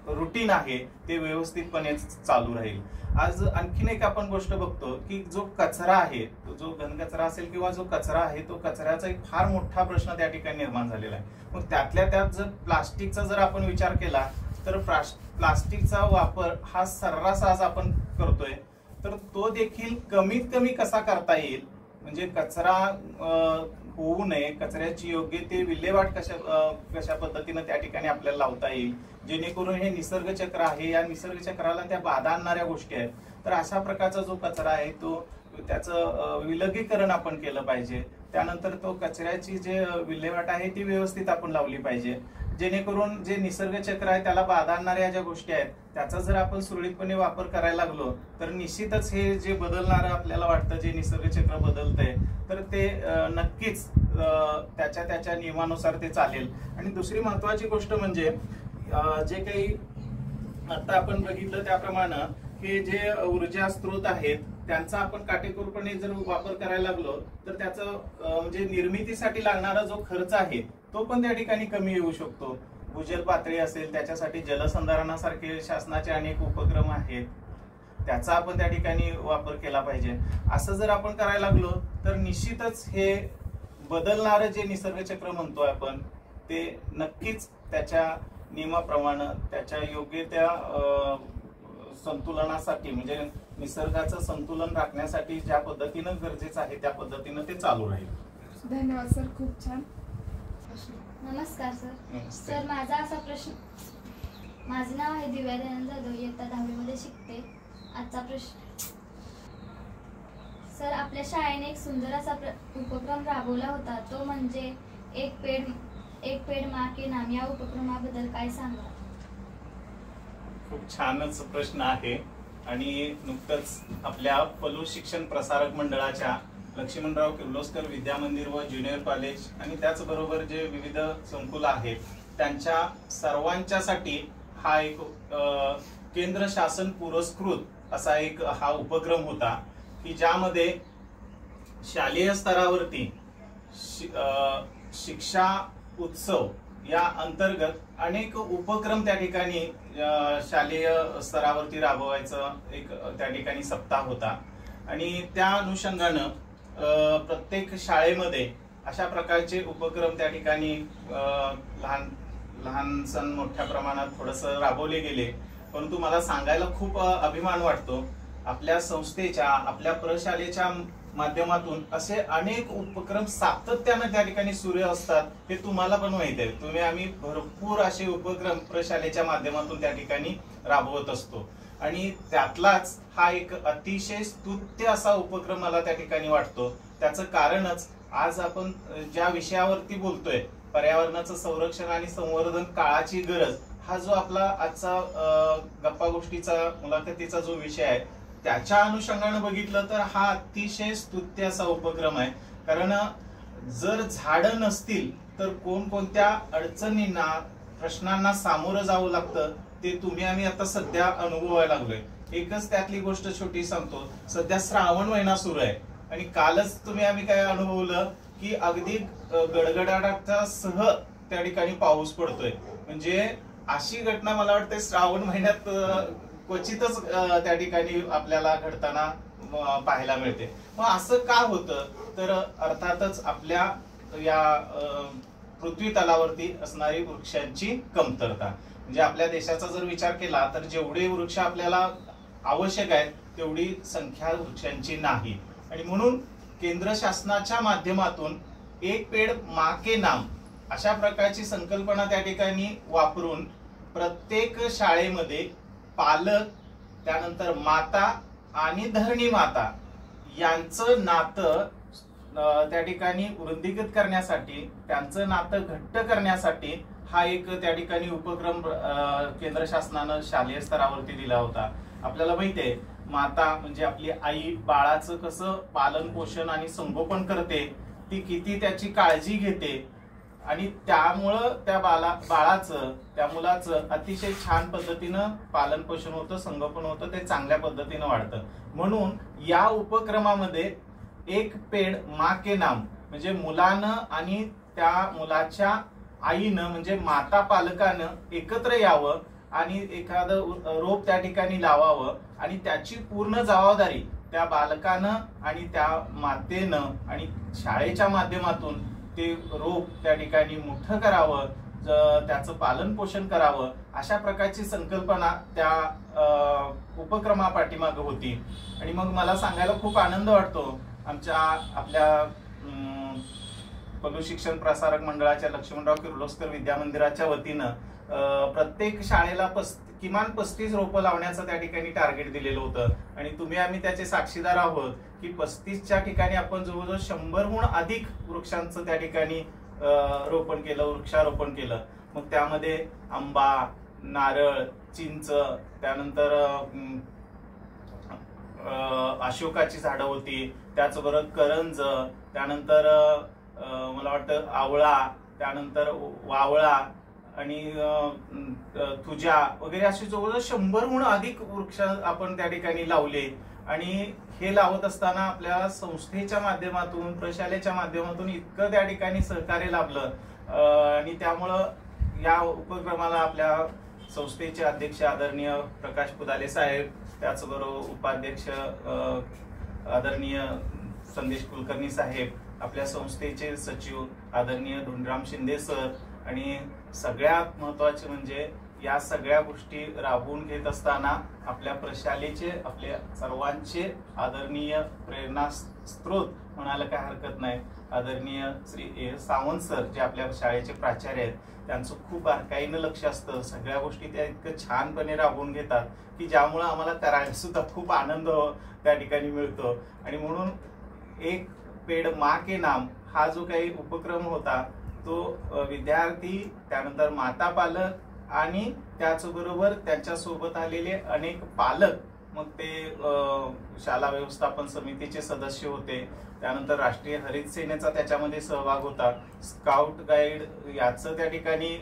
रुटीन आहे ते व्यवस्थितपणे चालू राहील. आज आणखीन एक आपण गोष्ट बघतो की जो कचरा आहे, जो घनकचरा असेल किंवा जो कचरा आहे, तो कचऱ्याचा एक फार मोठा प्रश्न त्या ठिकाणी निर्माण झालेला आहे. मग त्यातल्या त्यात जर प्लास्टिकचा जर आपण विचार केला तर प्लास्टिकचा वापर हा सर्रास आज आपण करतोय, तर तो देखील कमीत कमी कसा करता येईल, म्हणजे कचरा होऊ नये, कचऱ्याची योग्य ते विल्हेवाट कशा पद्धतीने त्या ठिकाणी आपल्याला लावता येईल जेणेकरून हे निसर्ग चक्र आहे, या निसर्ग चक्राला त्या बाधा आणणाऱ्या गोष्टी आहेत. तर अशा प्रकारचा जो कचरा आहे तो त्याचं विलगीकरण आपण केलं पाहिजे. त्यानंतर तो कचऱ्याची जे विल्हेवाट आहे ती व्यवस्थित आपण लावली पाहिजे जेणेकरून जे निसर्ग चक्र आहे त्याला बाधा आणणाऱ्या ज्या गोष्टी आहेत त्याचा जर आपण सुरळीतपणे वापर करायला लागलो तर निश्चितच हे जे बदलणारं आपल्याला वाटतं, जे निसर्ग चक्र बदलतंय, तर ते नक्कीच त्याच्या नियमानुसार ते चालेल. आणि दुसरी महत्वाची गोष्ट म्हणजे जे काही आता आपण बघितलं त्याप्रमाणे की जे ऊर्जा स्रोत आहेत त्यांचा आपण काटेकोरपणे जर वापर करायला लागलो तर त्याचं म्हणजे निर्मितीसाठी लागणारा जो खर्च आहे तो पण त्या ठिकाणी कमी येऊ शकतो. भूजल पातळी असेल त्याच्यासाठी जलसंधारणासारखे शासनाचे अनेक उपक्रम आहेत, त्याचा आपण त्या ठिकाणी वापर केला पाहिजे. असं जर आपण करायला लागलो तर निश्चितच हे बदलणारं जे निसर्ग चक्र म्हणतो आपण ते नक्कीच त्याच्या नियमाप्रमाणे त्याच्या योग्य त्या संतुलनासाठी, म्हणजे निसर्गाचं संतुलन राखण्यासाठी ज्या पद्धतीनं गरजेचं आहे त्या पद्धतीनं ते चालू राहील. धन्यवाद सर, खूप छान. नमस्कार सर. सर माझा असा प्रश्न, माझे नाव आहे दिव्या दयानंद जाधव, इयत्ता 10वी मध्ये शिकते. आजचा प्रश्न, सर आपल्या शाळेने एक सुंदर असा उपक्रम राबवला होता, तो म्हणजे एक पेड माँ के नाम. या उपक्रमाबद्दल काय सांगा? खूप छानच प्रश्न आहे. आणि नुकतंच आपल्या पलू शिक्षण प्रसारक मंडळाच्या लक्ष्मणराव किर्लोस्कर विद्या मंदिर व ज्युनियर कॉलेज आणि त्याचबरोबर जे विविध संकुल आहेत त्यांच्या सर्वांच्यासाठी हा एक केंद्र शासन पुरस्कृत असा एक हा उपक्रम होता की ज्यामध्ये शालेय स्तरावरती शिक्षा उत्सव या अंतर्गत अनेक उपक्रम त्या ठिकाणी शालेय स्तरावरती राबवायचं एक त्या ठिकाणी सप्ताह होता. आणि त्या अनुषंगानं प्रत्येक शाळेमध्ये अशा प्रकारचे उपक्रम त्या ठिकाणी लहान सण मोठ्या प्रमाणात थोडंसं राबवले गेले. परंतु मला सांगायला खूप अभिमान वाटतो, आपल्या संस्थेच्या आपल्या प्रशालेच्या माध्यमातून असे अनेक उपक्रम सातत्यानं त्या ठिकाणी सुरू असतात. हे तुम्हाला पण माहित आहे, आम्ही भरपूर असे उपक्रम प्रशालेच्या माध्यमातून त्या ठिकाणी राबवत असतो. आणि त्यातलाच हा एक अतिशय स्तुत्य असा उपक्रम मला त्या ठिकाणी वाटतो. त्याचं कारणच आज आपण ज्या विषयावरती बोलतोय, पर्यावरणाचं संरक्षण आणि संवर्धन काळाची गरज, हा जो आपला आजचा गप्पा गोष्टीचा मुलाखतीचा जो विषय आहे त्याच्या अनुषंगाने बघितलं तर हा अतिशय स्तुत्य असा उपक्रम आहे. कारण जर झाडं नसतील तर कोणकोणत्या अडचणींना प्रश्नांना सामोरं जावं लागतं ते तुम्ही आम्ही आता सध्या अनुभवायला लागलोय. एकच त्यातली गोष्ट छोटी सांगतो, सध्या श्रावण महिना सुरू आहे आणि कालच तुम्ही आम्ही काय अनुभवलं की अगदी गडगडाटाचा सह त्या ठिकाणी पाऊस पडतोय. म्हणजे अशी घटना मला वाटते श्रावण महिन्यात क्वचितच त्या ठिकाणी आपल्याला घडताना पाहायला मिळते. मग असं का होतं? तर अर्थातच आपल्या या पृथ्वी तलावरती असणारी वृक्षांची कमतरता. म्हणजे आपल्या देशाचा जर विचार केला तर जेवढे वृक्ष आपल्याला आवश्यक आहेत तेवढी संख्या वृक्षांची नाही. आणि म्हणून केंद्र शासनाच्या माध्यमातून एक पेड माँ के नाम अशा प्रकारची संकल्पना त्या ठिकाणी वापरून प्रत्येक शाळेमध्ये पालक, त्यानंतर माता आणि धरणी माता यांचं नातं त्या ठिकाणी वृद्धिंगत करण्यासाठी, त्यांचं नातं घट्ट करण्यासाठी हा एक त्या ठिकाणी उपक्रम केंद्र शासनानं शालेय स्तरावरती दिला होता. आपल्याला माहितीये माता म्हणजे आपली आई बाळाचं कसं पालन पोषण आणि संगोपन करते, ती किती त्याची काळजी घेते आणि त्यामुळं त्या बाळाचं, त्या मुलाचं अतिशय छान पद्धतीनं पालन पोषण होतं, संगोपन होतं, ते चांगल्या पद्धतीनं वाढतं. म्हणून या उपक्रमामध्ये एक पेड माँ के नाम म्हणजे मुलानं आणि त्या मुलाच्या आईनं म्हणजे माता पालकानं एकत्र यावं आणि एखादं रोप त्या ठिकाणी लावावं आणि त्याची पूर्ण जबाबदारी त्या बालकानं आणि त्या मातेनं आणि शाळेच्या माध्यमातून ते रोप त्या ठिकाणी मोठं करावं, त्याचं पालन पोषण करावं, अशा प्रकारची संकल्पना त्या उपक्रमापाठीमागे होती. आणि मग मला सांगायला खूप आनंद वाटतो आपल्या पलू शिक्षण प्रसारक मंडळाच्या लक्ष्मणराव किर्लोस्कर विद्या मंदिराच्या वतीनं प्रत्येक शाळेला किमान 35 रोपं लावण्याचं त्या ठिकाणी टार्गेट दिलेलं होतं. आणि तुम्ही आम्ही त्याचे साक्षीदार आहोत की 35च्या ठिकाणी आपण जवळजवळ 100हून अधिक वृक्षांचं त्या ठिकाणी रोपण केलं, वृक्षारोपण केलं. मग त्यामध्ये आंबा, नारळ, चिंच, त्यानंतर अशोकाची झाडं होती, त्याचबरोबर करंज, त्यानंतर मला वाटतं आवळा, त्यानंतर वावळा आणि तुझ्या वगैरे अशी जवळजवळ 100हून अधिक वृक्ष आपण त्या ठिकाणी लावले. आणि हे लावत असताना आपल्या संस्थेच्या माध्यमातून, प्रशालेच्या माध्यमातून इतकं त्या ठिकाणी सहकार्य लाभलं. आणि त्यामुळं या उपक्रमाला आपल्या संस्थेचे अध्यक्ष आदरणीय प्रकाश पुदाले साहेब, त्याचबरोबर उपाध्यक्ष आदरणीय संदेश कुलकर्णी साहेब, आपल्या संस्थेचे सचिव आदरणीय धोंडराम शिंदे सर, आणि सगळ्यात महत्वाचे म्हणजे या सगळ्या गोष्टी राबवून घेत असताना आपल्या प्रशालेचे, आपल्या सर्वांचे आदरणीय प्रेरणा स्त्रोत म्हणायला काय हरकत नाही, आदरणीय श्री ए सावंत सर जे आपल्या शाळेचे प्राचार्य आहेत, त्यांचं खूप बारकाईनं लक्ष असतं. सगळ्या गोष्टी त्या इतकं छानपणे राबवून घेतात की ज्यामुळं आम्हाला करायला सुद्धा खूप आनंद त्या ठिकाणी मिळतो. आणि म्हणून एक पेड माँ के नाम हा जो काही उपक्रम होता तो विद्यार्थी, त्यानंतर माता पालक आणि त्याचबरोबर त्यांच्या सोबत आलेले अनेक पालक, मग ते शाळा व्यवस्थापन समितीचे सदस्य होते, त्यानंतर राष्ट्रीय हरित सेनेचा त्याच्यामध्ये सहभाग होता, स्काउट गाईड याचं त्या ठिकाणी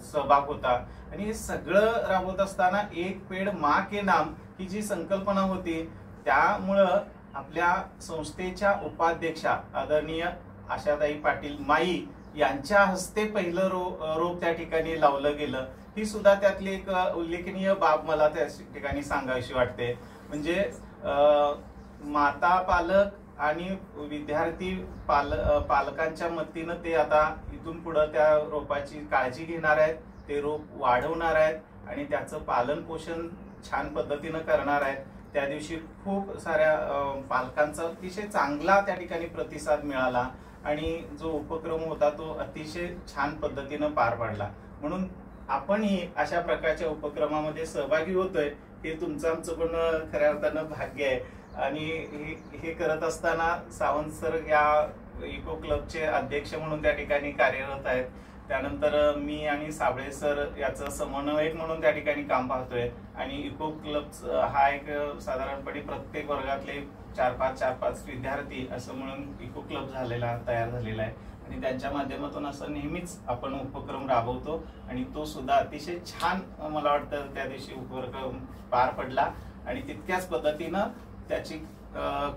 सहभाग होता. आणि हे सगळं राबवत असताना एक पेड माँ के नाम ही जी संकल्पना होती, त्यामुळं आपल्या संस्थेच्या उपाध्यक्षा आदरणीय आशाताई पाटील माई यांच्या हस्ते पहिलं रोप त्या ठिकाणी लावलं गेलं. ही सुद्धा त्यातली एक उल्लेखनीय बाब मला त्या ठिकाणी सांगावीशी वाटते. म्हणजे माता पालक आणि विद्यार्थी पालकांच्या मतीनं ते आता इथून पुढे त्या रोपाची काळजी घेणार आहेत, ते रोप वाढवणार आहेत आणि त्याचं पालन पोषण छान पद्धतीनं करणार आहेत. त्या दिवशी खूप साऱ्या पालकांचा अतिशय चांगला त्या ठिकाणी प्रतिसाद मिळाला आणि जो उपक्रम होता तो अतिशय छान पद्धतीनं पार पाडला. म्हणून आपणही अशा प्रकारच्या उपक्रमामध्ये सहभागी होतोय हे तुमचं आमचं पण खऱ्या अर्थानं भाग्य आहे. आणि हे करत असताना सावंत सर या इको क्लबचे अध्यक्ष म्हणून त्या ठिकाणी कार्यरत आहेत. त्यानंतर मी आणि साबळे सर याचं समन्वयक म्हणून त्या ठिकाणी काम पाहतोय. आणि इको क्लब हा एक साधारणपणे प्रत्येक वर्गातले 4-5 विद्यार्थी असं म्हणून इको क्लब तयार झालेला आहे. आणि त्यांच्या माध्यमातून असं नेहमीच आपण उपक्रम राबवतो आणि तो सुद्धा अतिशय छान मला वाटतं त्या दिवशी उपक्रम पार पडला. आणि तितक्याच पद्धतीनं त्याची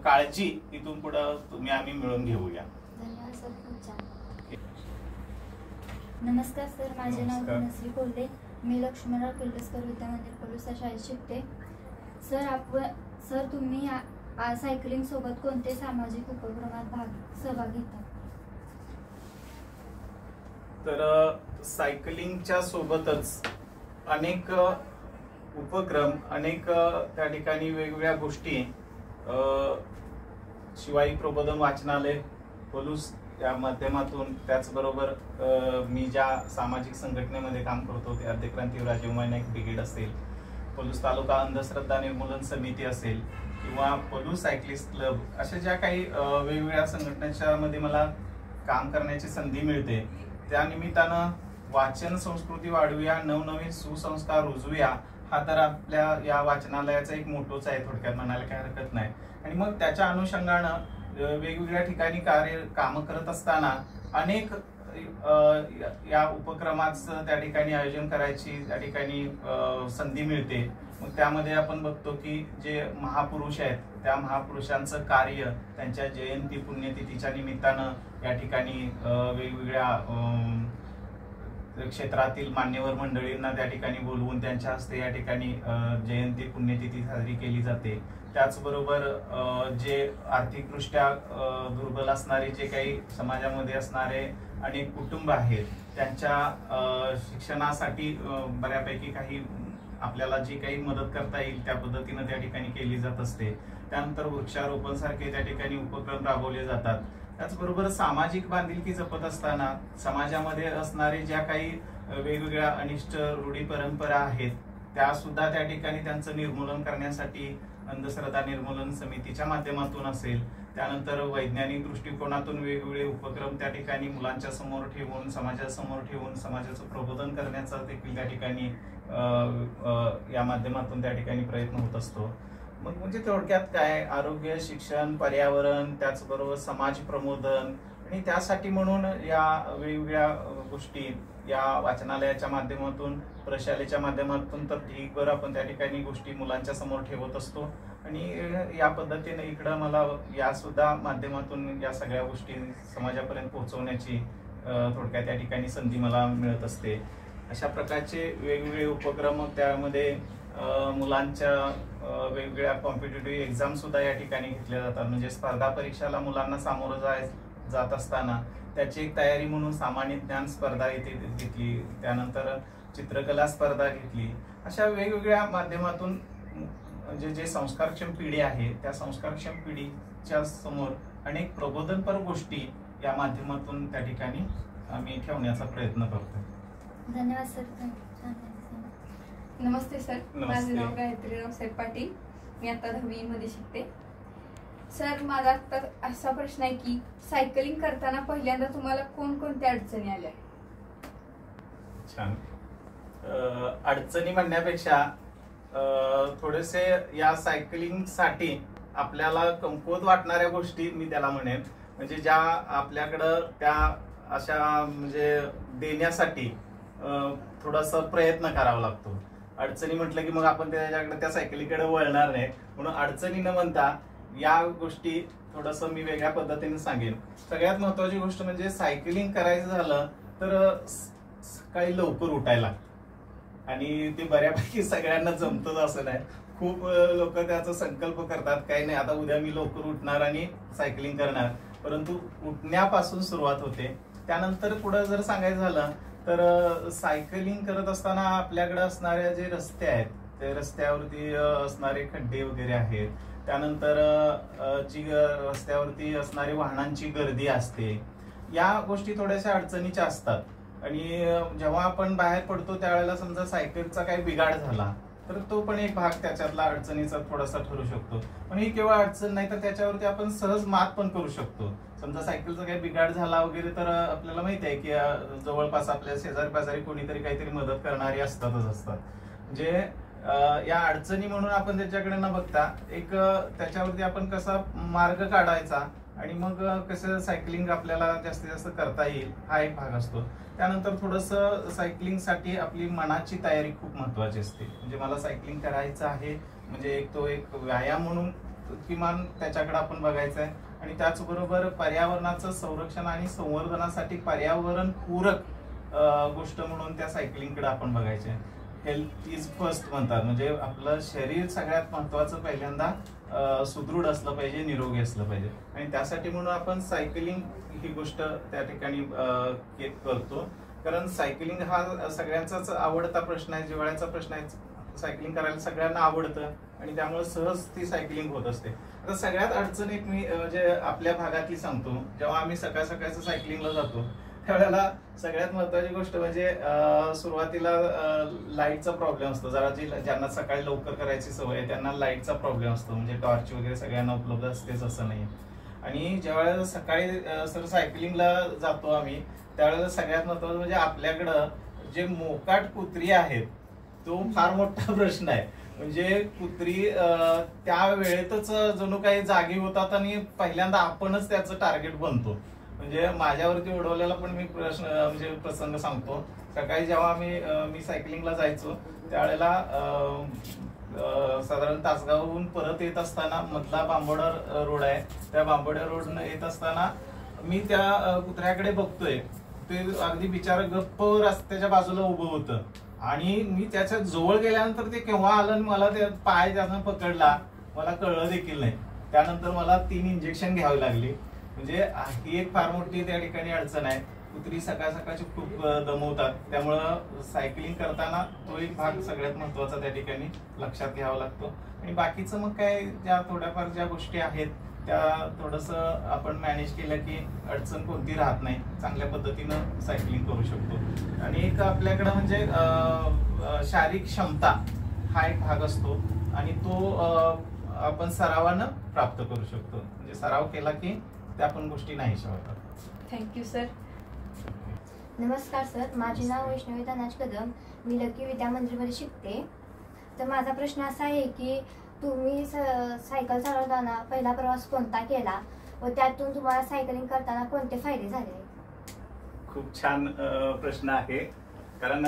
काळजी इथून पुढे तुम्ही आम्ही मिळून घेऊया. धन्यवाद सर, खूप छान. नमस्कार सर, माझे नाव धनश्री कोल्हे. मी लक्ष्मणराव किर्लोस्कर विद्या मंदिर पलूस या शाळेत शिकते. सर तुम्ही सायकलिंग सोबत कोणते सामाजिक उपक्रमात सहभाग घेता? तर सायकलिंगच्या सोबतच अनेक उपक्रम, अनेक त्या ठिकाणी वेगवेगळ्या गोष्टी, शिवाई प्रबोधन वाचनालय पलूस या माध्यमातून, त्याचबरोबर मी ज्या सामाजिक संघटनेमध्ये काम करतो ते आद्यक्रांती राजीव नाईक ब्रिगेड असेल, पलूस तालुका अंधश्रद्धा निर्मूलन समिती असेल किंवा पलूस सायक्लिस्ट क्लब, अशा ज्या काही वेगवेगळ्या संघटनांच्या मध्ये मला काम करण्याची संधी मिळते, त्या निमित्तानं वाचन संस्कृती वाढवूया, नवनवीन सुसंस्कार रुजवूया, हा तर आपल्या या वाचनालयाचा एक मोटोच आहे, थोडक्यात म्हणायला काही हरकत नाही. आणि मग त्याच्या अनुषंगानं वेगवेगळ्या ठिकाणी काम करत असताना अनेक या उपक्रमाचं त्या ठिकाणी आयोजन करायची त्या ठिकाणी संधी मिळते. मग त्यामध्ये आपण बघतो की जे महापुरुष आहेत त्या महापुरुषांचं कार्य, त्यांच्या जयंती पुण्यतिथीच्या निमित्तानं या ठिकाणी वेगवेगळ्या क्षेत्रातील मान्यवर मंडळींना त्या ठिकाणी बोलवून त्यांच्या हस्ते या ठिकाणी जयंती पुण्यतिथी साजरी केली जाते. त्याचबरोबर जे आर्थिकदृष्ट्या दुर्बल असणारे, जे काही समाजामध्ये असणारे अनेक कुटुंब आहेत, त्यांच्या शिक्षणासाठी बऱ्यापैकी काही आपल्याला जी काही मदत करता येईल त्या पद्धतीनं त्या ठिकाणी केली जात असते. त्यानंतर वृक्षारोपण सारखे त्या ठिकाणी उपक्रम राबवले जातात. त्याचबरोबर सामाजिक बांधिलकी जपत असताना समाजामध्ये असणारे ज्या काही वेगवेगळ्या अनिष्ट रूढी परंपरा आहेत त्या सुद्धा त्या ठिकाणी त्यांचं निर्मूलन करण्यासाठी अंधश्रद्धा निर्मूलन समितीच्या माध्यमातून असेल, त्यानंतर वैज्ञानिक दृष्टिकोनातून वेगवेगळे उपक्रम त्या ठिकाणी मुलांच्या समोर ठेवून, समाजासमोर ठेवून समाजाचं प्रबोधन करण्याचा देखील त्या ठिकाणी या माध्यमातून त्या ठिकाणी प्रयत्न होत असतो. मग म्हणजे थोडक्यात काय, आरोग्य, शिक्षण, पर्यावरण, त्याचबरोबर समाज प्रबोधन, आणि त्यासाठी म्हणून या वेगवेगळ्या गोष्टी या वाचनालयाच्या माध्यमातून, प्रशालेच्या माध्यमातून तर ठीकभर आपण त्या ठिकाणी गोष्टी मुलांच्या समोर ठेवत असतो. आणि या पद्धतीने इकडं मला या सुद्धा माध्यमातून या सगळ्या गोष्टी समाजापर्यंत पोहोचवण्याची थोडक्यात त्या ठिकाणी संधी मला मिळत असते. अशा प्रकारचे वेगवेगळे उपक्रम, त्यामध्ये मुलांच्या वेगवेगळ्या कॉम्पिटेटिव्ह एक्झाम सुद्धा या ठिकाणी घेतल्या जातात. म्हणजे स्पर्धा परीक्षाला मुलांना सामोरं जात असताना त्याची एक तयारी म्हणून सामान्य ज्ञान स्पर्धा इथे घेतली, त्यानंतर चित्रकला स्पर्धा घेतली. अशा वेगवेगळ्या माध्यमातून म्हणजे जे संस्कारक्षम पिढी आहे त्या संस्कारक्षम पिढीच्या समोर अनेक प्रबोधनपर गोष्टी या माध्यमातून त्या ठिकाणी आम्ही ठेवण्याचा प्रयत्न करतो. धन्यवाद सर. नमस्ते सर, माझे नाव गायत्री रावसाहेब पाटील, मी आता 10वी मध्ये शिकते. सर, माझा आता असा प्रश्न आहे की सायकलिंग करताना पहिल्यांदा तुम्हाला कोणकोणत्या अडचणी आल्या? छान. अडचणी म्हणण्यापेक्षा थोडेसे या सायकलिंग साठी आपल्याला कमकुवत वाटणाऱ्या गोष्टी मी त्याला म्हणेन. म्हणजे ज्या आपल्याकडं त्या अशा म्हणजे देण्यासाठी थोडासा प्रयत्न करावा लागतो. अडचणी म्हटलं की मग आपण त्याच्याकडे त्या सायकलीकडे वळणार नाही, म्हणून अडचणी न म्हणता या गोष्टी थोडंसं मी वेगळ्या पद्धतीने सांगेन. सगळ्यात महत्वाची गोष्ट म्हणजे सायकलिंग करायचं झालं तर सकाळी लवकर उठायला, आणि ते बऱ्यापैकी सगळ्यांना जमतच असं नाही. खूप लोक त्याचा संकल्प करतात, काही नाही आता उद्या मी लवकर उठणार आणि सायकलिंग करणार, परंतु उठण्यापासून सुरुवात होते. त्यानंतर पुढे जर सांगायचं झालं तर सायकलिंग करत असताना आपल्याकडे असणारे जे रस्ते आहेत ते रस्त्यावरती असणारे खड्डे वगैरे आहेत, त्यानंतर जी रस्त्यावरती असणारी वाहनांची गर्दी असते, या गोष्टी थोड्याशा अडचणीच्या असतात. आणि जेव्हा आपण बाहेर पडतो त्यावेळेला समजा सायकलचा काही बिघाड झाला तर तो पण एक भाग त्याच्यातला अडचणीचा थोडासा ठरू शकतो. पण ही केवळ अडचण नाही तर त्याच्यावरती आपण सहज मात पण करू शकतो. समजा सायकलचा काही बिघाड झाला वगैरे तर आपल्याला माहिती आहे की जवळपास आपल्या शेजारी पाजारी कोणीतरी काहीतरी मदत करणारी असतात. म्हणजे या अडचणी म्हणून आपण त्याच्याकडे न बघता एक त्याच्यावरती आपण कसा मार्ग काढायचा आणि मग कसं सायकलिंग आपल्याला जास्तीत जास्त करता येईल हा एक भाग असतो. त्यानंतर थोडंसं सायकलिंगसाठी आपली मनाची तयारी खूप महत्वाची असते. म्हणजे मला सायकलिंग करायचं आहे म्हणजे एक व्यायाम म्हणून किमान त्याच्याकडे आपण बघायचं आहे. आणि त्याचबरोबर पर्यावरणाचं संरक्षण आणि संवर्धनासाठी पर्यावरण पूरक गोष्ट म्हणून त्या सायकलिंगकडे आपण बघायचे. हेल्थ इज फर्स्ट म्हणतात, म्हणजे आपलं शरीर सगळ्यात महत्वाचं पहिल्यांदा सुदृढ असलं पाहिजे, निरोगी असलं पाहिजे. आणि त्यासाठी म्हणून आपण सायकलिंग ही गोष्ट त्या ठिकाणी करतो. कारण सायकलिंग हा सगळ्यांचाच आवडता प्रश्न आहे, जिव्हाळ्याचा प्रश्न आहे. सायकलिंग करायला सगळ्यांना आवडतं आणि त्यामुळे सहज ती सायकलिंग होत असते. आता सगळ्यात अडचण एक मी म्हणजे आपल्या भागातली सांगतो. जेव्हा आम्ही सकाळचं सायकलिंगला जातो त्यावेळेला सगळ्यात महत्वाची गोष्ट म्हणजे सुरुवातीला लाईटचा प्रॉब्लेम असतो. जरा ज्यांना सकाळी लवकर करायची सवय आहे त्यांना लाईटचा प्रॉब्लेम असतो, म्हणजे टॉर्च वगैरे सगळ्यांना उपलब्ध असतेच असं नाही. आणि ज्यावेळेला सकाळी सायकलिंगला जातो आम्ही त्यावेळेला सगळ्यात महत्वाचं म्हणजे आपल्याकडं जे मोकाट कुत्री आहेत तो फार मोठा प्रश्न आहे. म्हणजे कुत्री त्या वेळेतच जणू काही जागी होतात आणि पहिल्यांदा आपणच त्याचं टार्गेट बनतो. म्हणजे माझ्यावरती उडवलेला पण मी म्हणजे प्रसंग सांगतो. सकाळी जेव्हा मी सायकलिंगला जायचो त्यावेळेला साधारण तासगावहून परत येत असताना मधला बांबोडा रोड आहे, त्या बांबोड्या रोडनं येत असताना मी त्या कुत्र्याकडे बघतोय. ते अगदी बिचारा गप्प रस्त्याच्या बाजूला उभं होतं आणि मी त्याच्या जवळ गेल्यानंतर ते केव्हा आलं आणि मला ते पाय त्यानं पकडला मला कळलं देखील नाही. त्यानंतर मला 3 इंजेक्शन घ्यावी लागली. म्हणजे ही एक फार मोठी त्या ठिकाणी अडचण आहे. कुत्री सकाळची खूप दमवतात, त्यामुळं सायकलिंग करताना तो एक भाग सगळ्यात महत्वाचा त्या ठिकाणी लक्षात घ्यावा लागतो. आणि बाकीचं मग काय ज्या थोड्याफार ज्या गोष्टी आहेत त्या थोडंसं आपण मॅनेज केलं की अडचण कोणती राहत नाही, चांगल्या पद्धतीनं सायकलिंग करू शकतो. आणि एक आपल्याकडं म्हणजे शारीरिक क्षमता हा एक भाग असतो आणि तो आपण सरावानं प्राप्त करू शकतो. म्हणजे सराव केला की त्या पण गोष्टी नाहीशा होतात. Thank you sir. नमस्कार सर, माझे नाव वैष्णवी तानाज कदम, मी लकी विद्या मंदिरमध्ये शिकते. तर माझा प्रश्न असा आहे की तुम्ही सायकल चालवताना पहिला प्रवास कोणता केला व त्यातून तुम्हाला सायकलिंग करताना कोणते फायदे झाले? खूप छान प्रश्न आहे. कारण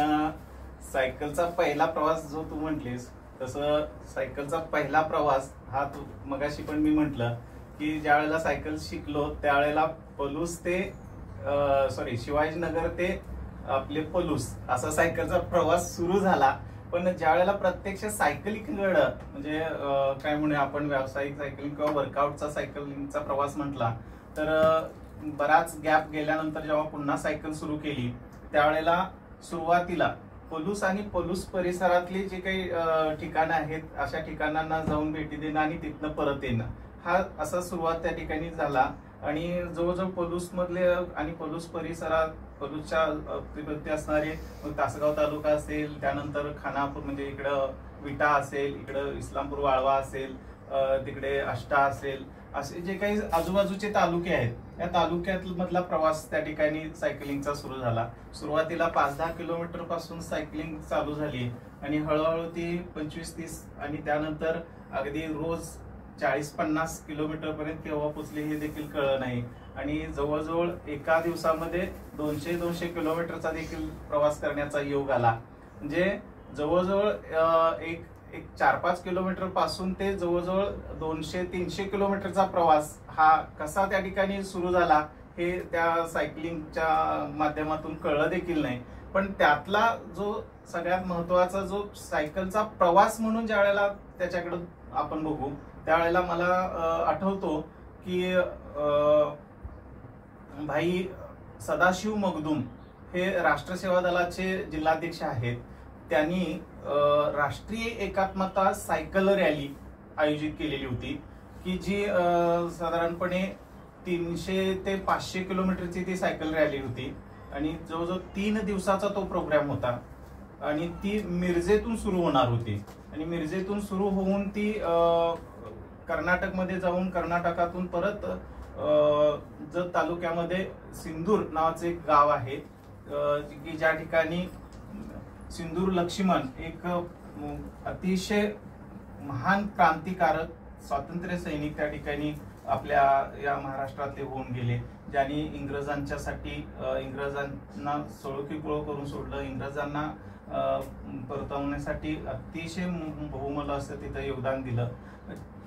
सायकलचा पहिला प्रवास जो तू म्हटलीस तसं सायकलचा पहिला प्रवास हा तू मगाशी पण मी म्हटलं की ज्या वेळेला सायकल शिकलो त्यावेळेला पलूस ते शिवाजीनगर ते आपले पलूस असा सायकलचा प्रवास सुरू झाला. पण ज्या वेळेला प्रत्यक्ष सायकलिंगकडं म्हणजे काय म्हणूया आपण व्यावसायिक सायकलिंग किंवा वर्कआउटचा सायकलिंगचा प्रवास म्हटला तर बराच गॅप गेल्यानंतर जेव्हा पुन्हा सायकल सुरू केली त्यावेळेला सुरुवातीला पलूस आणि पलूस परिसरातली जे काही ठिकाणं आहेत अशा ठिकाणांना जाऊन भेटी देणं आणि तिथनं परत येणं हा असा सुरुवात त्या ठिकाणी झाला. आणि जवळजवळ पलूस मधले आणि पलूस परिसरात पलूसच्या अवतीभोवती असणारे तासगाव तालुका असेल, त्यानंतर खानापूर म्हणजे इकडं विटा असेल, इकडं इस्लामपूर वाळवा असेल, तिकडे आष्टा असेल, असे जे काही आजूबाजूचे तालुके आहेत त्या तालुक्यात मधला प्रवास त्या ठिकाणी सायकलिंगचा सुरू झाला. सुरुवातीला 5-10 किलोमीटर पासून सायकलिंग चालू झाली आणि हळूहळू ती 25-30 आणि त्यानंतर अगदी रोज 40-50 किलोमीटर पर्यंत केव्हा पोचली हे देखील कळलं नाही. आणि जवळजवळ एका दिवसामध्ये 200 किलोमीटरचा देखील प्रवास करण्याचा योग आला. म्हणजे जवळजवळ एक 4-5 किलोमीटर पासून ते जवळजवळ 200-300 किलोमीटरचा प्रवास हा कसा त्या ठिकाणी सुरू झाला हे त्या सायकलिंगच्या माध्यमातून कळलं देखील नाही. पण त्यातला जो सगळ्यात महत्वाचा जो सायकलचा प्रवास म्हणून ज्या वेळेला त्याच्याकडे आपण बघू त्यावेळेला मला आठवतो की भाई सदाशिव मगदूम हे राष्ट्र सेवा दलाचे जिल्हाध्यक्ष आहेत. त्यांनी राष्ट्रीय एकात्मता सायकल रॅली आयोजित केलेली होती की जी साधारणपणे 300 ते 500 किलोमीटरची ती सायकल रॅली होती आणि जवळजवळ 3 दिवसाचा तो प्रोग्राम होता आणि ती मिरजेतून सुरू होणार होती. आणि मिरजेतून सुरू होऊन ती कर्नाटकमध्ये जाऊन कर्नाटकातून परत जत तालुक्यामध्ये सिंदूर नावाचे एक गाव आहे की ज्या ठिकाणी सिंदूर लक्ष्मण एक अतिशय महान क्रांतिकारक स्वातंत्र्य सैनिक त्या ठिकाणी आपल्या या महाराष्ट्रातले होऊन गेले, ज्यांनी इंग्रजांना सळोकीपळो करून सोडलं, इंग्रजांना परतवण्यासाठी अतिशय बहुमोल असं तिथं योगदान दिलं.